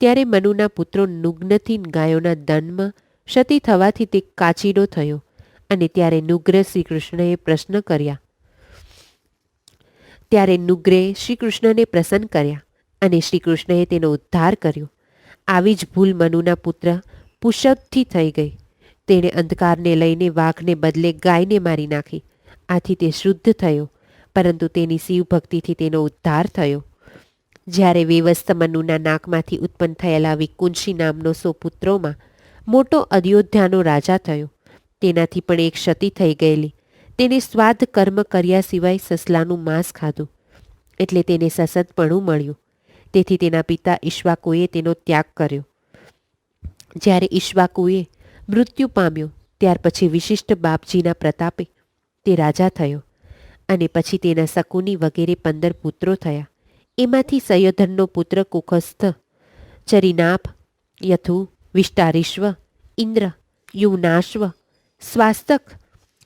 A: ત્યારે મનુના પુત્રો નુગ્નથી ગાયોના દનમાં ક્ષતિ થવાથી તે કાચીડો થયો અને ત્યારે નુગ્ર શ્રી કૃષ્ણએ પ્રશ્ન કર્યા. ત્યારે નુગ્રે શ્રી કૃષ્ણને પ્રસન્ન કર્યા અને શ્રી કૃષ્ણએ તેનો ઉદ્ધાર કર્યો. આવી જ ભૂલ મનુના પુત્ર પુષદથી થઈ ગઈ. તેણે અંધકારને લઈને વાઘને બદલે ગાયને મારી નાખી. આથી તે શુદ્ધ થયો, પરંતુ તેની શિવ ભક્તિથી તેનો ઉદ્ધાર થયો. જ્યારે વેવસ્થ મનુના નાકમાંથી ઉત્પન્ન થયેલા વિકુંશી નામનો 100 પુત્રોમાં મોટો અયોધ્યાનો રાજા થયો. તેનાથી પણ એક ક્ષતિ થઈ ગયેલી. તેને સ્વાદ કર્મ કર્યા સિવાય સસલાનું માંસ ખાધું, એટલે તેને સસદપણું મળ્યું. તેથી તેના પિતા ઈક્ષ્વાકુએ તેનો ત્યાગ કર્યો. જ્યારે ઈક્ષ્વાકુએ મૃત્યુ પામ્યો ત્યાર પછી વિશિષ્ટ બાપજીના પ્રતાપે તે રાજા થયો અને પછી તેના શકુની વગેરે 15 પુત્રો થયા. એમાંથી સયોધનનો પુત્ર કુખસ્થ, ચરિનાભ, યથુ, વિષ્ટારીશ્વ, ઇન્દ્ર, યુવનાશ્વ, સ્વાસ્તક,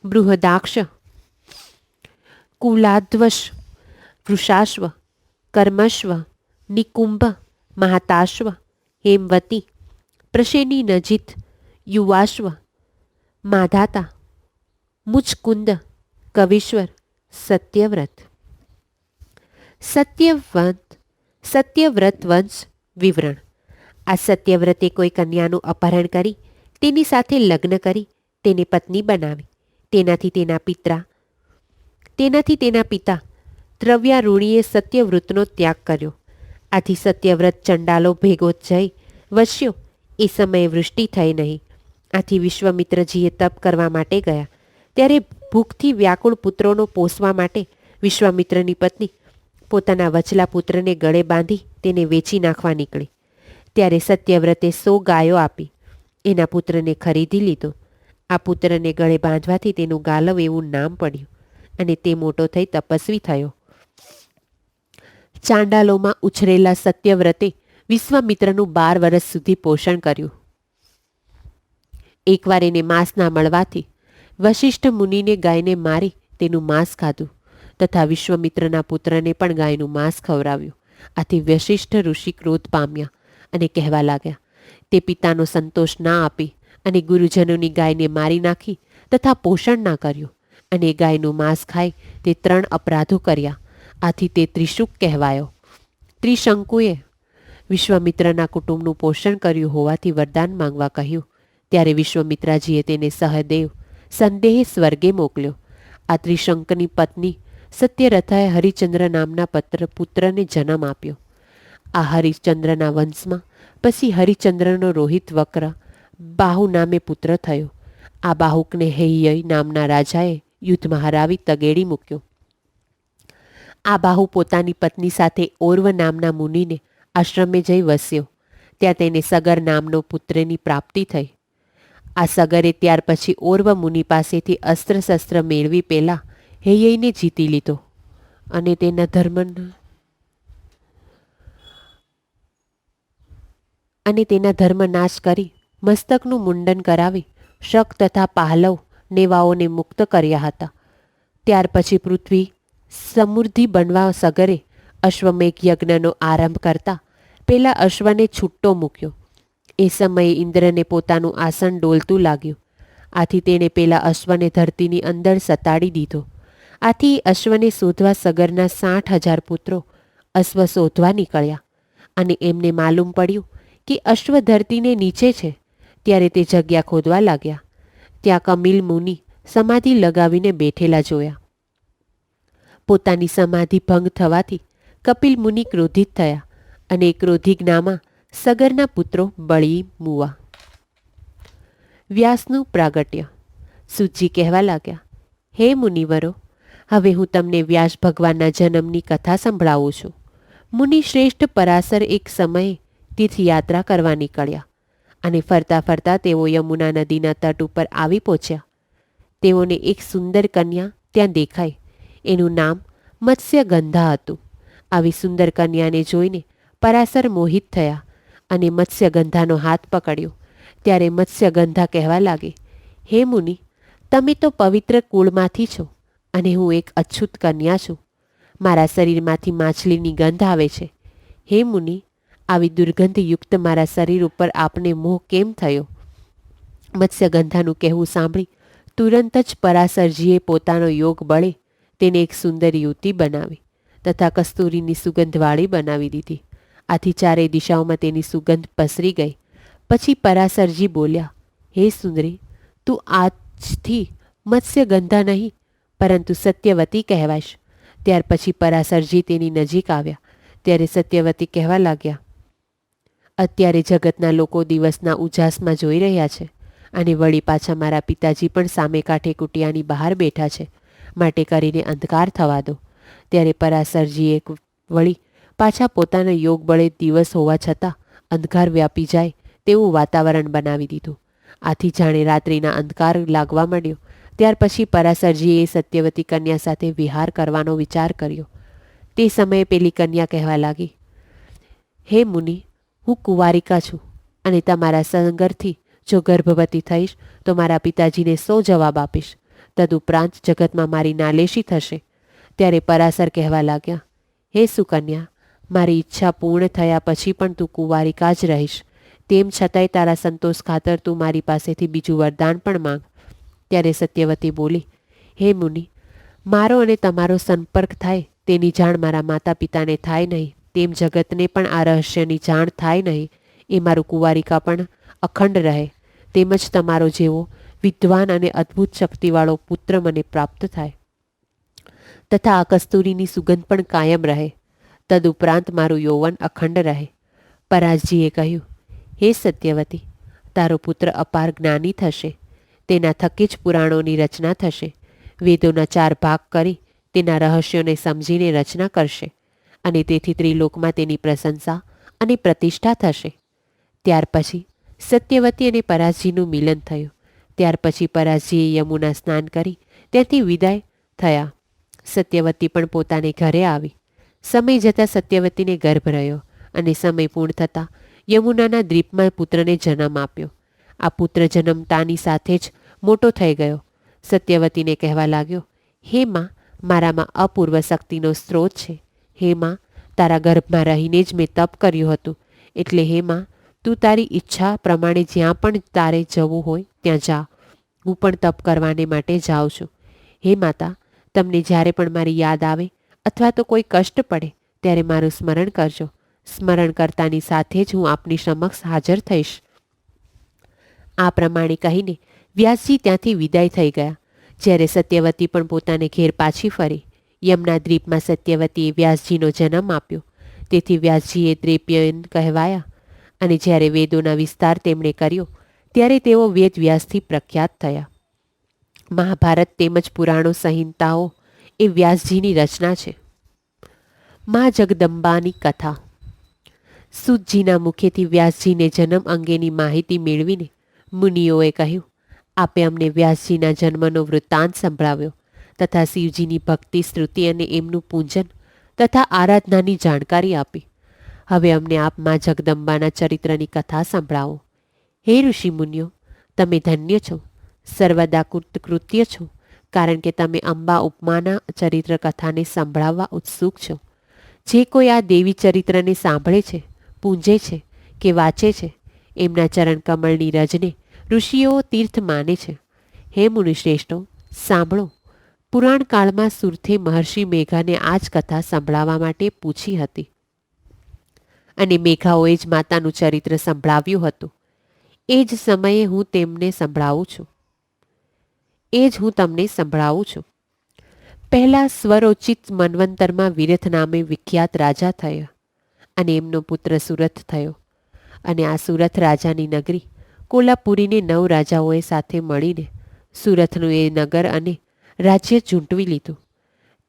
A: બૃહદાક્ષ, કુલાધ્વશ, વૃષાશ્વ, કર્મશ્વ, નિકુંભ, મહાતાશ્વ, હેમવતી, પ્રશેની નજીત, યુવાશ્વ, માધાતા, મુચકુંદ, કવિશ્વર, સત્યવ્રત. સત્યવ્રત વંશ વિવરણ. આ સત્યવ્રતે કોઈ કન્યાનું અપહરણ કરી તેની સાથે લગ્ન કરી તેને પત્ની બનાવી. તેનાથી તેના પિતા દ્રવ્યારૂણીએ સત્યવ્રતનો ત્યાગ કર્યો. આથી સત્યવ્રત ચંડાલો ભેગો જઈ વસ્યો. એ સમયે વૃષ્ટિ થઈ નહીં. આથી વિશ્વામિત્રજીએ તપ કરવા માટે ગયા. ત્યારે ભૂખથી વ્યાકુળ પુત્રોનો પોષવા માટે વિશ્વામિત્રની પત્ની પોતાના વચલા પુત્રને ગળે બાંધી તેને વેચી નાખવા નીકળી. ત્યારે સત્યવ્રતે 100 ગાયો આપી એના પુત્રને ખરીદી લીધો. આ પુત્રને ગળે બાંધવાથી તેનું ગાલવ એવું નામ પડ્યું અને તે મોટો થઈ તપસ્વી થયો. ચાંડાલોમાં ઉછરેલા સત્યવ્રતે વિશ્વામિત્રનું 12 વર્ષ સુધી પોષણ કર્યું. એકવાર એને માંસ ના મળવાથી વશિષ્ઠ મુનિને ગાયને મારી તેનું માંસ ખાધું તથા વિશ્વામિત્રના પુત્રને પણ ગાયનું માંસ ખવડાવ્યું. આથી વશિષ્ઠ ઋષિ ક્રોધ પામ્યા અને કહેવા લાગ્યા, તે પિતાનો સંતોષ ના આપી અને ગુરુજનોની ગાયને મારી નાખી તથા પોષણ ના કર્યું અને ગાયનું માંસ ખાઈ તે 3 અપરાધો કર્યા. આથી તે ત્રિશુક કહેવાયો. ત્રિશંકુએ વિશ્વામિત્રના કુટુંબનું પોષણ કર્યું હોવાથી વરદાન માંગવા કહ્યું. ત્યારે વિશ્વામિત્રાજીએ તેને સહદેવ સંદેહ સ્વર્ગે મોકલ્યો. આ ત્રિશંકની પત્ની સત્યરથાએ હરિચંદ્ર નામના પુત્રને જન્મ આપ્યો. આ હરિચંદ્રના વંશમાં પછી હરિચંદ્રનો રોહિત વક્ર બાહુ નામે પુત્ર થયો. આ બાહુકને હૈયય નામના રાજાએ યુદ્ધમાં હરાવી તગેડી મૂક્યો. આ બાહુ પોતાની પત્ની સાથે ઓર્વ નામના મુનિને આશ્રમે જઈ વસ્યો. ત્યાં તેને સગર નામનો પુત્રની પ્રાપ્તિ થઈ. આ સગરે ત્યાર પછી ઓર્વ મુનિ પાસેથી અસ્ત્ર શસ્ત્ર મેળવી પહેલા હૈયઈને જીતી લીધો અને તેના ધર્મના અને તેના ધર્મ નાશ કરી મસ્તકનું મુંડન કરાવી શક તથા પાહલવ નેવાઓને મુક્ત કર્યા હતા. ત્યાર પછી પૃથ્વી સમૃદ્ધિ બનવા સગરે અશ્વમેઘ યજ્ઞનો આરંભ કરતા પેલા અશ્વને છૂટ્ટો મૂક્યો. એ સમયે ઇન્દ્રને પોતાનું આસન ડોલતું લાગ્યું. આથી તેણે પેલા અશ્વને ધરતીની અંદર સતાડી દીધો. આથી અશ્વને શોધવા સગરના 60,000 પુત્રો અશ્વ શોધવા નીકળ્યા અને એમને માલુમ પડ્યું કે અશ્વ ધરતીને નીચે છે. ત્યારે તે જગ્યા ખોદવા લાગ્યા. ત્યાં કમિલ મુનિ સમાધિ લગાવીને બેઠેલા જોયા. પોતાની સમાધિ ભંગ થવાથી કપિલ મુનિ ક્રોધિત થયા અને ક્રોધિજ્ઞામાં સગરના પુત્રો બળી મુવા. વ્યાસનું પ્રાગટ્ય. સૂતજી કહેવા લાગ્યા, હે મુનિવરો, હવે હું તમને વ્યાસ ભગવાનના જન્મની કથા સંભળાવું છું. મુનિ શ્રેષ્ઠ પરાશર એક સમયે તીર્થયાત્રા કરવા નીકળ્યા અને ફરતા ફરતા તેઓ યમુના નદીના તટ ઉપર આવી પહોંચ્યા. તેઓને એક સુંદર કન્યા ત્યાં દેખાઈ. એનું નામ મત્સ્યગંધા હતું. આવી સુંદર કન્યાને જોઈને પરાશર મોહિત થયા અને મત્સ્યગંધાનો હાથ પકડ્યો. ત્યારે મત્સ્યગંધા કહેવા લાગે, હે મુનિ, તમે તો પવિત્ર કુળમાંથી છો અને હું એક અછૂત કન્યા છું. મારા શરીરમાંથી માછલીની ગંધ આવે છે. હે મુનિ, આવી દુર્ગંધયુક્ત મારા શરીર ઉપર આપને મોહ કેમ થયો? મત્સ્યગંધાનું કહેવું સાંભળી તુરંત જ પરાશરજીએ પોતાનો યોગ બળે તેને એક સુંદર યુવતી બનાવી તથા કસ્તુરીની સુગંધવાળી બનાવી દીધી. આથી ચારેય દિશાઓમાં તેની સુગંધ પસરી ગઈ. પછી પરાશરજી બોલ્યા, હે સુંદરી, તું આજથી મત્સ્યગંધા નહીં પરંતુ સત્યવતી કહેવાશ. ત્યાર પછી પરાશરજી તેની નજીક આવ્યા. ત્યારે સત્યવતી કહેવા લાગ્યા, અત્યારે જગતના લોકો દિવસના ઉજાસમાં જોઈ રહ્યા છે અને વળી પાછા મારા પિતાજી પણ સામે કાંઠે કુટિયાની બહાર બેઠા છે, માટે કરીને અંધકાર થવા દો. ત્યારે પરાશરજીએ વળી પાછા પોતાના યોગ બળે દિવસ હોવા છતાં અંધકાર વ્યાપી જાય તેવું વાતાવરણ બનાવી દીધું. આથી જાણે રાત્રિના અંધકાર લાગવા માંડ્યો. ત્યાર પછી પરાશરજીએ સત્યવતી કન્યા સાથે વિહાર કરવાનો વિચાર કર્યો. તે સમયે પેલી કન્યા કહેવા લાગી, હે મુનિ, હું કુંવારિકા છું અને તમારા સંગરથી જો ગર્ભવતી થઈશ તો મારા પિતાજીને 100 જવાબ આપીશ. તદુપરાંત જગતમાં મારી નાલેશી થશે. ત્યારે પરાશર કહેવા લાગ્યા, હે સુકન્યા, મારી ઈચ્છા પૂર્ણ થયા પછી પણ તું કુંવારિકા જ રહીશ. તેમ છતાંય તારા સંતોષ ખાતર તું મારી પાસેથી બીજું વરદાન પણ માંગ. ત્યારે સત્યવતી બોલી, હે મુનિ, મારો અને તમારો સંપર્ક થાય તેની જાણ મારા માતા પિતાને થાય નહીં, તેમ જગતને પણ આ રહસ્યની જાણ થાય નહીં. એ મારું કુંવારિકા પણ અખંડ રહે, તેમજ તમારો જેવો વિદ્વાન અને અદ્ભુત શક્તિવાળો પુત્ર મને પ્રાપ્ત થાય તથા આ કસ્તુરીની સુગંધ પણ કાયમ રહે. તદુપરાંત મારું યૌવન અખંડ રહે. પરાશજીએ કહ્યું, હે સત્યવતી, તારો પુત્ર અપાર જ્ઞાની થશે. તેના થકી જ પુરાણોની રચના થશે. વેદોના 4 ભાગ કરી તેના રહસ્યોને સમજીને રચના કરશે અને તેથી ત્રિલોકમાં તેની પ્રશંસા અને પ્રતિષ્ઠા થશે. ત્યાર પછી સત્યવતી અને પરાશજીનું મિલન થયું. ત્યાર પછી પરાશજીએ યમુના સ્નાન કરી ત્યાંથી વિદાય થયા. સત્યવતી પણ પોતાને ઘરે આવી. સમય જતાં સત્યવતીને ગર્ભ રહ્યો અને સમય પૂર્ણ થતાં યમુનાના દ્વીપમાં પુત્રને જન્મ આપ્યો. આ પુત્ર જન્મતાની સાથે જ મોટો થઈ ગયો. સત્યવતીને કહેવા લાગ્યો, હે માં, મારામાં અપૂર્વ શક્તિનો સ્ત્રોત છે. હે માં, તારા ગર્ભમાં રહીને જ મેં તપ કર્યું હતું. એટલે હે માં, તું તારી ઈચ્છા પ્રમાણે જ્યાં પણ તારે જવું હોય ત્યાં જા. હું પણ તપ કરવાને માટે જાઉં છું. હે માતા, તમને જ્યારે પણ મારી યાદ આવે અથવા તો કોઈ કષ્ટ પડે ત્યારે મારું સ્મરણ કરજો. સ્મરણ કરતાની સાથે જ હું આપની સમક્ષ હાજર થઈશ. આ પ્રમાણે કહીને વ્યાસજી ત્યાંથી વિદાય થઈ ગયા. જ્યારે સત્યવતી પણ પોતાને ઘેર પાછી ફરી. યમના દ્વીપમાં સત્યવતીએ વ્યાસજીનો જન્મ આપ્યો. તેથી વ્યાસજીએ દ્રૈપ્યયન કહેવાયા અને જ્યારે વેદોના વિસ્તાર તેમણે કર્યો ત્યારે તેઓ વેદ વ્યાસથી પ્રખ્યાત થયા. મહાભારત તેમજ પુરાણો સંહિતાઓ એ વ્યાસજીની રચના છે. મા જગદંબાની કથા. સૂતજીના મુખેથી વ્યાસજીને જન્મ અંગેની માહિતી મેળવીને મુનિઓએ કહ્યું, આપે અમને વ્યાસજીના જન્મનો વૃત્તાંત સંભળાવ્યો તથા શિવજીની ભક્તિ સ્તુતિ અને એમનું પૂજન તથા આરાધનાની જાણકારી આપી. હવે અમને આપ માં જગદંબાના ચરિત્રની કથા સંભળાવો. હે ઋષિમુનિઓ, તમે ધન્ય છો, સર્વદા કૃત્ય છો, કારણ કે તમે અંબા ઉપમાના ચરિત્ર કથાને સંભળાવવા ઉત્સુક છો. જે કોઈ આ દેવી ચરિત્રને સાંભળે છે, પૂંજે છે કે વાંચે છે, એમના ચરણ કમળની રજને ઋષિઓ તીર્થ માને છે. હે મુનિશ્રેષ્ઠો, સાંભળો. પુરાણ કાળમાં સુરથે મહર્ષિ મેઘાને આ જ કથા સંભળાવવા માટે પૂછી હતી, અને મેઘાઓએ જ માતાનું ચરિત્ર સંભળાવ્યું હતું. એ જ સમયે હું તમને સંભળાવું છું. પહેલા સ્વરોચિત મન્વંતરમાં વિરથ નામે વિખ્યાત રાજા થયા, અને એમનો પુત્ર સુરથ થયો. અને આ સુરથ રાજાની નગરી કોલાપુરીને 9 રાજાઓએ સાથે મળીને સુરથનું એ નગર અને રાજ્ય ઝૂંટવી લીધું.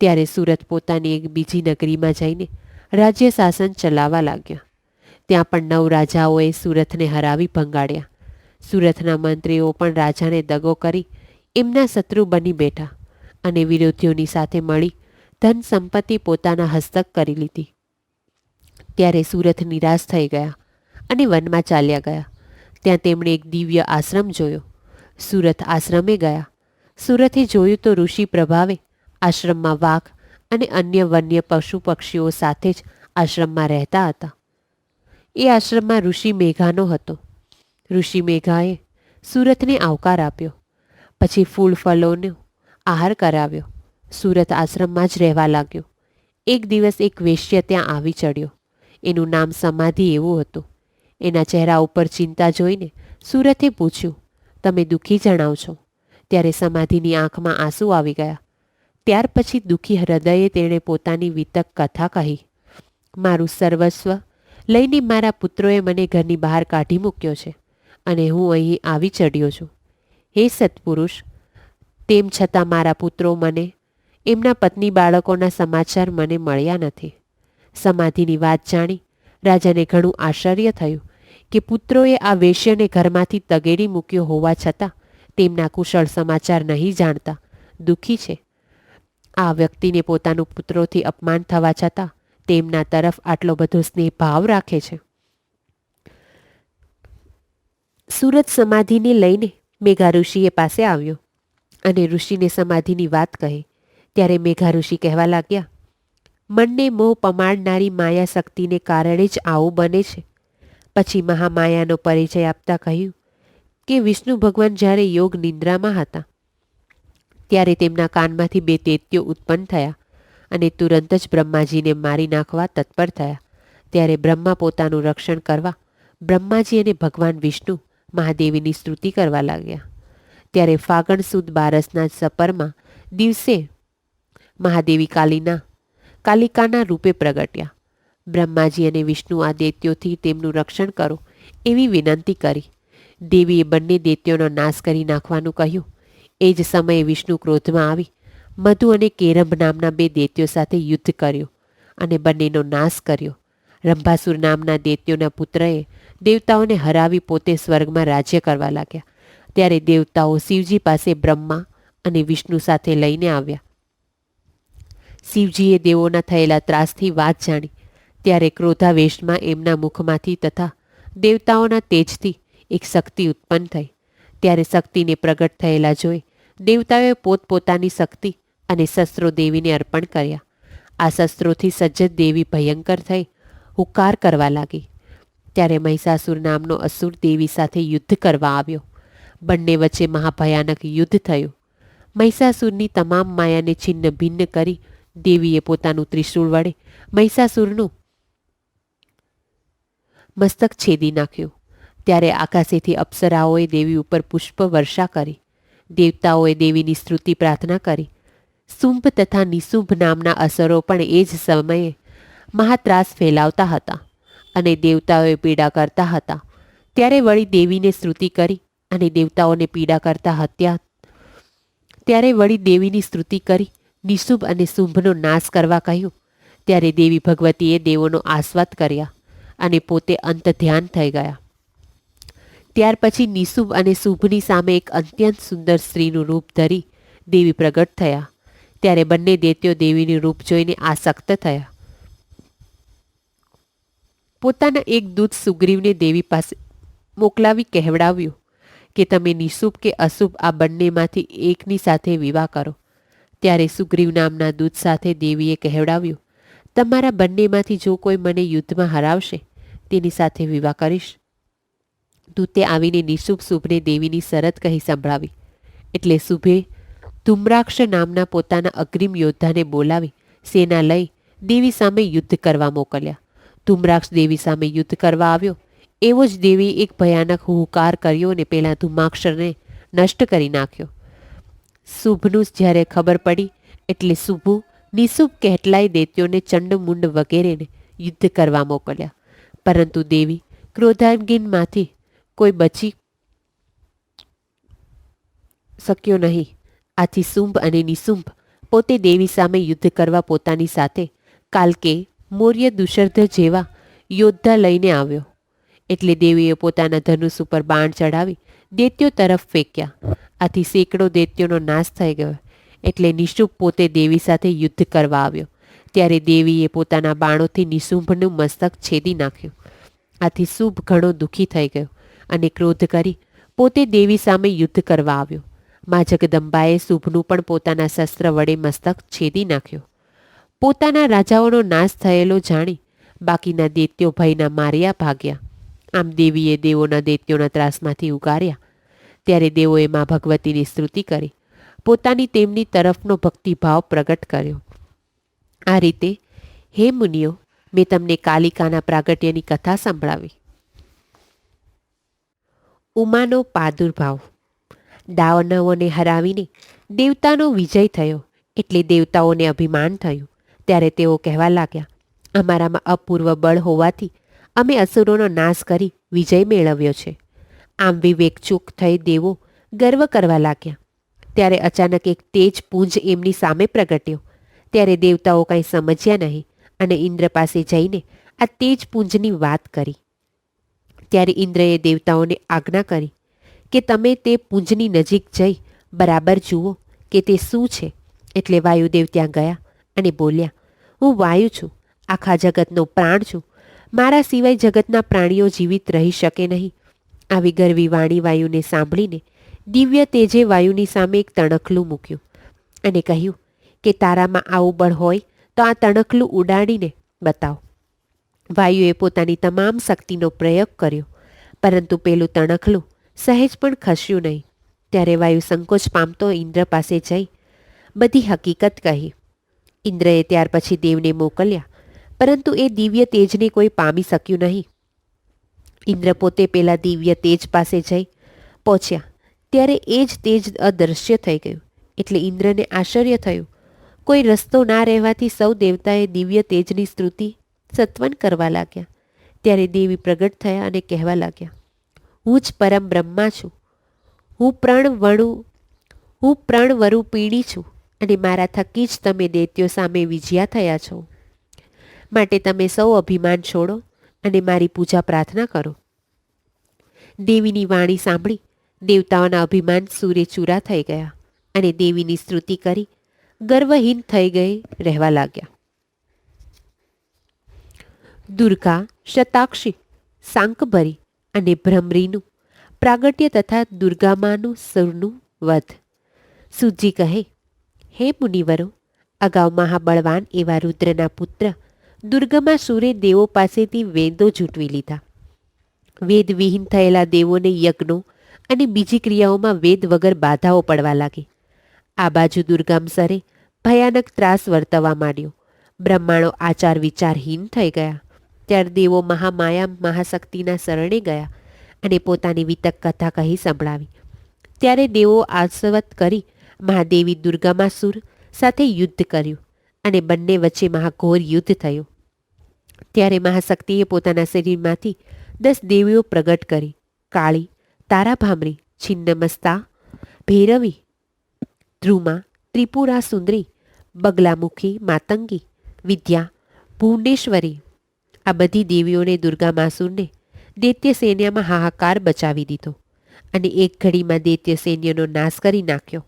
A: ત્યારે સુરત પોતાની એક બીજી નગરીમાં જઈને રાજ્ય શાસન ચલાવવા લાગ્યા. ત્યાં પણ 9 રાજાઓએ સુરથને હરાવી ભંગાડ્યા. સુરથના મંત્રીઓ પણ રાજાને દગો કરી એમના શત્રુ બની બેઠા, અને વિરોધીઓની સાથે મળી ધન સંપત્તિ પોતાના હસ્તક કરી લીધી. ત્યારે સુરથ નિરાશ થઈ ગયા અને વનમાં ચાલ્યા ગયા. ત્યાં તેમણે એક દિવ્ય આશ્રમ જોયો. સુરથ આશ્રમે ગયા. સુરથે જોયું તો ઋષિ પ્રભાવે આશ્રમમાં વાઘ અને અન્ય વન્ય પશુ પક્ષીઓ સાથે જ આશ્રમમાં રહેતા હતા. એ આશ્રમમાં ઋષિ મેઘાનો હતો. ઋષિ મેઘાએ સુરથને આવકાર આપ્યો, પછી ફૂલ ફલોનો આહાર કરાવ્યો. સુરત આશ્રમમાં જ રહેવા લાગ્યો. એક દિવસ એક વેશ્ય ત્યાં આવી ચડ્યો. એનું નામ સમાધિ એવું હતું. એના ચહેરા ઉપર ચિંતા જોઈને સુરથે પૂછ્યું, તમે દુઃખી જણાવ છો? ત્યારે સમાધિની આંખમાં આંસુ આવી ગયા. ત્યાર પછી દુઃખી હૃદયે તેણે પોતાની વિતક કથા કહી. મારું સર્વસ્વ લઈને મારા પુત્રોએ મને ઘરની બહાર કાઢી મૂક્યો છે, અને હું અહીં આવી ચડ્યો છું. હે સત્પુરુષ, તેમ છતાં મારા પુત્રો મને, એમના પત્ની બાળકોના સમાચાર મને મળ્યા નથી. સમાધિની વાત જાણી રાજાને ઘણું આશ્ચર્ય થયું કે પુત્રોએ આ વેશ્યને ઘરમાંથી તગેડી મૂક્યો હોવા છતાં તેમના કુશળ સમાચાર નહીં જાણતા દુઃખી છે. આ વ્યક્તિને પોતાનું પુત્રોથી અપમાન થવા છતાં તેમના તરફ આટલો બધો સ્નેહ ભાવ રાખે છે. સુરત સમાધિને લઈને મેઘા ઋષિએ પાસે આવ્યો અને ઋષિને સમાધિની વાત કહી. ત્યારે મેઘા ઋષિ કહેવા લાગ્યા, મનને મોહ પમાડનારી માયા શક્તિને કારણે જ આવું બને છે. પછી મહામાયાનો પરિચય આપતા કહ્યું કે વિષ્ણુ ભગવાન જ્યારે યોગ નિંદ્રામાં હતા ત્યારે તેમના કાનમાંથી 2 દૈત્યો ઉત્પન્ન થયા અને તુરંત જ બ્રહ્માજીને મારી નાખવા તત્પર થયા. ત્યારે બ્રહ્મા પોતાનું રક્ષણ કરવા બ્રહ્માજી અને ભગવાન વિષ્ણુ મહાદેવીની સ્તુતિ કરવા લાગ્યા. ત્યારે ફાગણ સુદ બારસના સપરમાં દિવસે મહાદેવી કાલિકાના રૂપે પ્રગટ્યા. બ્રહ્માજી અને વિષ્ણુ આ દૈત્યોથી તેમનું રક્ષણ કરો એવી વિનંતી કરી. દેવીએ બંને દૈત્યોનો નાશ કરી નાખવાનું કહ્યું. એ જ સમયે વિષ્ણુ ક્રોધમાં આવી મધુ અને કેરંભ નામના 2 દૈત્યો સાથે યુદ્ધ કર્યું અને બંનેનો નાશ કર્યો. રંભાસુર નામના દૈત્યોના પુત્રએ દેવતાઓને હરાવી પોતે સ્વર્ગમાં રાજ્ય કરવા લાગ્યા. ત્યારે દેવતાઓ શિવજી પાસે બ્રહ્મા અને વિષ્ણુ સાથે લઈને આવ્યા. શિવજીએ દેવોના થયેલા ત્રાસથી વાત જાણી. ત્યારે ક્રોધાવેશમાં એમના મુખમાંથી તથા દેવતાઓના તેજથી એક શક્તિ ઉત્પન્ન થઈ. ત્યારે શક્તિને પ્રગટ થયેલા જોઈ દેવતાઓએ પોતપોતાની શક્તિ અને શસ્ત્રો દેવીને અર્પણ કર્યા. આ શસ્ત્રોથી સજ્જ દેવી ભયંકર થઈ હુંકાર કરવા લાગી. ત્યારે મહિષાસુર નામનો અસુર દેવી સાથે યુદ્ધ કરવા આવ્યો. બંને વચ્ચે મહાભયાનક યુદ્ધ થયું. મહિષાસુરની તમામ માયાને છિન્ન ભિન્ન કરી દેવીએ પોતાનું ત્રિશૂળ વડે મહિષાસુરનું મસ્તક છેદી નાખ્યું. ત્યારે આકાશેથી અપ્સરાઓએ દેવી ઉપર પુષ્પ વર્ષા કરી. દેવતાઓએ દેવીની સ્તુતિ પ્રાર્થના કરી. શુંભ તથા નિશુંભ નામના અસરો પણ એ જ સમયે મહાત્રાસ ફેલાવતા હતા અને દેવતાઓએ પીડા કરતા હતા. ત્યારે વળી દેવીને સ્તુતિ કરી અને દેવતાઓને પીડા કરતા હતા. ત્યારે વળી દેવીની સ્તુતિ કરી નિશુંભ અને શુંભનો નાશ કરવા કહ્યું. ત્યારે દેવી ભગવતીએ દેવોનો આસ્વાદ કર્યા અને પોતે અંત ધ્યાન થઈ ગયા. ત્યાર પછી નિશુંભ અને શુભની સામે એક અત્યંત સુંદર સ્ત્રીનું રૂપ ધરી દેવી પ્રગટ થયા. ત્યારે બંને દૈત્યો દેવીનું રૂપ જોઈને આસક્ત થયા. પોતાના એક દૂત સુગ્રીવને દેવી પાસે મોકલાવી કહેવડાવ્યું કે તમે નિશુભ કે અશુભ આ બંનેમાંથી એકની સાથે વિવાહ કરો. ત્યારે સુગ્રીવ નામના દૂત સાથે દેવીએ કહેવડાવ્યું, તમારા બંનેમાંથી જો કોઈ મને યુદ્ધમાં હરાવશે તેની સાથે વિવાહ કરીશ. દૂતે આવીને નિશુભ શુભને દેવીની શરત કહી સંભળાવી. એટલે શુભે ધૂમ્રાક્ષ નામના પોતાના અગ્રીમ યોદ્ધાને બોલાવી સેના લઈ દેવી સામે યુદ્ધ કરવા મોકલ્યા. ધૂમ્રાક્ષ દેવી સામે યુદ્ધ કરવા આવ્યો. એવો જ દેવી એક ભયાનક હુંકાર કર્યો અને પેલા ધૂમાક્ષરને નષ્ટ કરી નાખ્યો. શુભનું જ્યારે ખબર પડી એટલે શુભુ નિશુભ કેટલાય દૈત્યોને ચંડમુંડ વગેરેને યુદ્ધ કરવા મોકલ્યા. પરંતુ દેવી ક્રોધાંગીનમાંથી કોઈ બચી શક્યો નહીં. આથી શુંભ અને નિશુંભ પોતે દેવી સામે યુદ્ધ કરવા પોતાની સાથે કાલકે મૌર્ય દુશર્ધ જેવા યોદ્ધા લઈને આવ્યો. એટલે દેવીએ પોતાના ધનુષ ઉપર બાણ ચડાવી દૈત્યો તરફ ફેંક્યા. આથી સેંકડો દૈત્યોનો નાશ થઈ ગયો. એટલે નિશુંભ પોતે દેવી સાથે યુદ્ધ કરવા આવ્યો. ત્યારે દેવીએ પોતાના બાણોથી નિશુંભનું મસ્તક છેદી નાખ્યું. આથી શુભ ઘણો દુઃખી થઈ ગયો અને ક્રોધ કરી પોતે દેવી સામે યુદ્ધ કરવા આવ્યો. મા જગદંબાએ શુભનું પણ પોતાના શસ્ત્ર વડે મસ્તક છેદી નાખ્યો. પોતાના રાજાઓનો નાશ થયેલો જાણી બાકીના દૈત્યો ભયના માર્યા ભાગ્યા. આમ દેવીએ દેવોના દૈત્યોના ત્રાસમાંથી ઉગાર્યા. ત્યારે દેવોએ મા ભગવતીની સ્તુતિ કરી પોતાની તેમની તરફનો ભક્તિભાવ પ્રગટ કર્યો. આ રીતે હે મુનિઓ, મેં તમને કાલિકાના પ્રાગટ્યની કથા સંભળાવી. ઉમાનો પ્રાદુર્ભાવ. દાનવોને હરાવીને દેવતાનો વિજય થયો એટલે દેવતાઓને અભિમાન થયું. ત્યારે તેઓ કહેવા લાગ્યા, અમારામાં અપૂર્વ બળ હોવાથી અમે અસુરોનો નાશ કરી વિજય મેળવ્યો છે. આમ વિવેકચૂક થઈ દેવો ગર્વ કરવા લાગ્યા. ત્યારે અચાનક એક તેજ પુંજ એમની સામે પ્રગટ્યો. ત્યારે દેવતાઓ કંઈ સમજ્યા નહીં અને ઇન્દ્ર પાસે જઈને આ તેજ પુંજની વાત કરી. ત્યારે ઇન્દ્રએ દેવતાઓને આજ્ઞા કરી કે તમે તે પુંજની નજીક જઈ બરાબર જુઓ કે તે શું છે. એટલે વાયુદેવ ત્યાં ગયા અને બોલ્યા, હું વાયુ છું, આખા જગતનો પ્રાણ છું. મારા સિવાય જગતના પ્રાણીઓ જીવિત રહી શકે નહીં. આવી ગરવી વાણી વાયુને સાંભળીને દિવ્ય તેજે વાયુની સામે એક તણખલું મૂક્યું અને કહ્યું કે તારામાં આવું બળ હોય તો આ તણખલું ઉડાડીને બતાવ. વાયુએ પોતાની તમામ શક્તિનો પ્રયોગ કર્યો, પરંતુ પેલું તણખલું સહેજ પણ ખસ્યું નહીં. ત્યારે વાયુ સંકોચ પામતો ઇન્દ્ર પાસે જઈ બધી હકીકત કહી. ઇન્દ્રએ ત્યાર પછી દેવને મોકલ્યા, પરંતુ એ દિવ્ય તેજને કોઈ પામી શક્યું નહીં. ઇન્દ્ર પોતે પેલા દિવ્ય તેજ પાસે જઈ પહોંચ્યા ત્યારે એ જ તેજ અદૃશ્ય થઈ ગયું. એટલે ઇન્દ્રને આશ્ચર્ય થયું. કોઈ રસ્તો ના રહેવાથી સૌ દેવતાએ દિવ્ય તેજની સ્તુતિ સત્વન કરવા લાગ્યા. ત્યારે દેવી પ્રગટ થયા અને કહેવા લાગ્યા, હું જ પરમ બ્રહ્મા છું. હું પ્રણવરૂપિણી છું અને મારા થકી જ તમે દૈત્યો સામે વિજયા થયા છો. માટે તમે સૌ અભિમાન છોડો અને મારી પૂજા પ્રાર્થના કરો. દેવીની વાણી સાંભળી દેવતાઓના અભિમાન સૂરે ચૂરા થઈ ગયા અને દેવીની સ્તુતિ કરી ગર્વહીન થઈ ગઈ રહેવા લાગ્યા. દુર્ગા, શતાક્ષી, શાંકભરી અને ભ્રમરીનું પ્રાગટ્ય તથા દુર્ગામાનું સુરનું વધ. સુજી કહે, હે મુનિવરો, અગાઉ મહાબળવાન એવા રુદ્રના પુત્ર દુર્ગમા સુરે દેવો પાસેથી વેદો જૂટવી લીધા. વેદવિહીન થયેલા દેવોને યજ્ઞો અને બીજી ક્રિયાઓમાં વેદ વગર બાધાઓ પડવા લાગી. આ બાજુ દુર્ગામસરે ભયાનક ત્રાસ વર્તવા માંડ્યો. બ્રહ્માણો આચાર વિચારહીન થઈ ગયા. ત્યારે દેવો મહામાયા મહાશક્તિના શરણે ગયા અને પોતાની વિતક કથા કહી સંભળાવી. ત્યારે દેવો આસવત કરી મહાદેવી દુર્ગામાસુર સાથે યુદ્ધ કર્યું અને બંને વચ્ચે મહાઘોર યુદ્ધ થયું. ત્યારે મહાશક્તિએ પોતાના શરીરમાંથી 10 દેવીઓ પ્રગટ કરી. કાળી, તારાભામરી, છિન્નમસ્તા, ભૈરવી, ધ્રુમા, ત્રિપુરા સુંદરી, બગલામુખી, માતંગી, વિદ્યા, ભુવનેશ્વરી. આ બધી દેવીઓને દુર્ગામાસુરને દૈત્ય સૈન્યમાં હાહાકાર બચાવી દીધો અને એક ઘડીમાં દૈત્ય સૈન્યનો નાશ કરી નાખ્યો.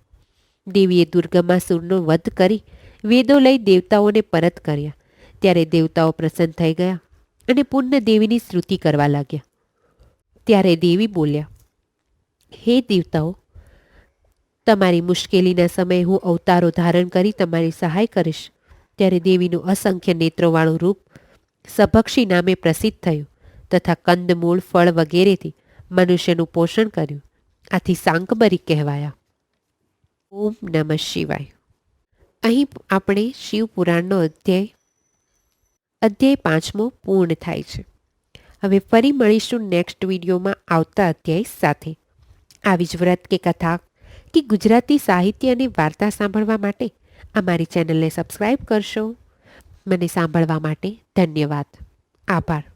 A: દેવીએ દુર્ગામાસુરનો વધ કરી વેદો લઈ દેવતાઓને પરત કર્યા. ત્યારે દેવતાઓ પ્રસન્ન થઈ ગયા અને પૂર્ણ દેવીની સ્તુતિ કરવા લાગ્યા. ત્યારે દેવી બોલ્યા, હે દેવતાઓ, તમારી મુશ્કેલીના સમયે હું અવતારો ધારણ કરી તમારી સહાય કરીશ. ત્યારે દેવીનું અસંખ્ય નેત્રોવાળું રૂપ સભક્ષી નામે પ્રસિદ્ધ થયું તથા કંદમૂળ ફળ વગેરેથી મનુષ્યનું પોષણ કર્યું. આથી શાંકબરી કહેવાયા. ઓમ નમઃ શિવાય. અહીં આપણે શિવપુરાણનો અધ્યાય 5મો પૂર્ણ થાય છે. હવે ફરી મળીશું નેક્સ્ટ વિડીયોમાં આવતા અધ્યાય સાથે. આવી જ વ્રત કે કથા કે ગુજરાતી સાહિત્ય અને વાર્તા સાંભળવા માટે અમારી ચેનલને સબસ્ક્રાઈબ કરશો. મને સાંભળવા માટે ધન્યવાદ. આભાર.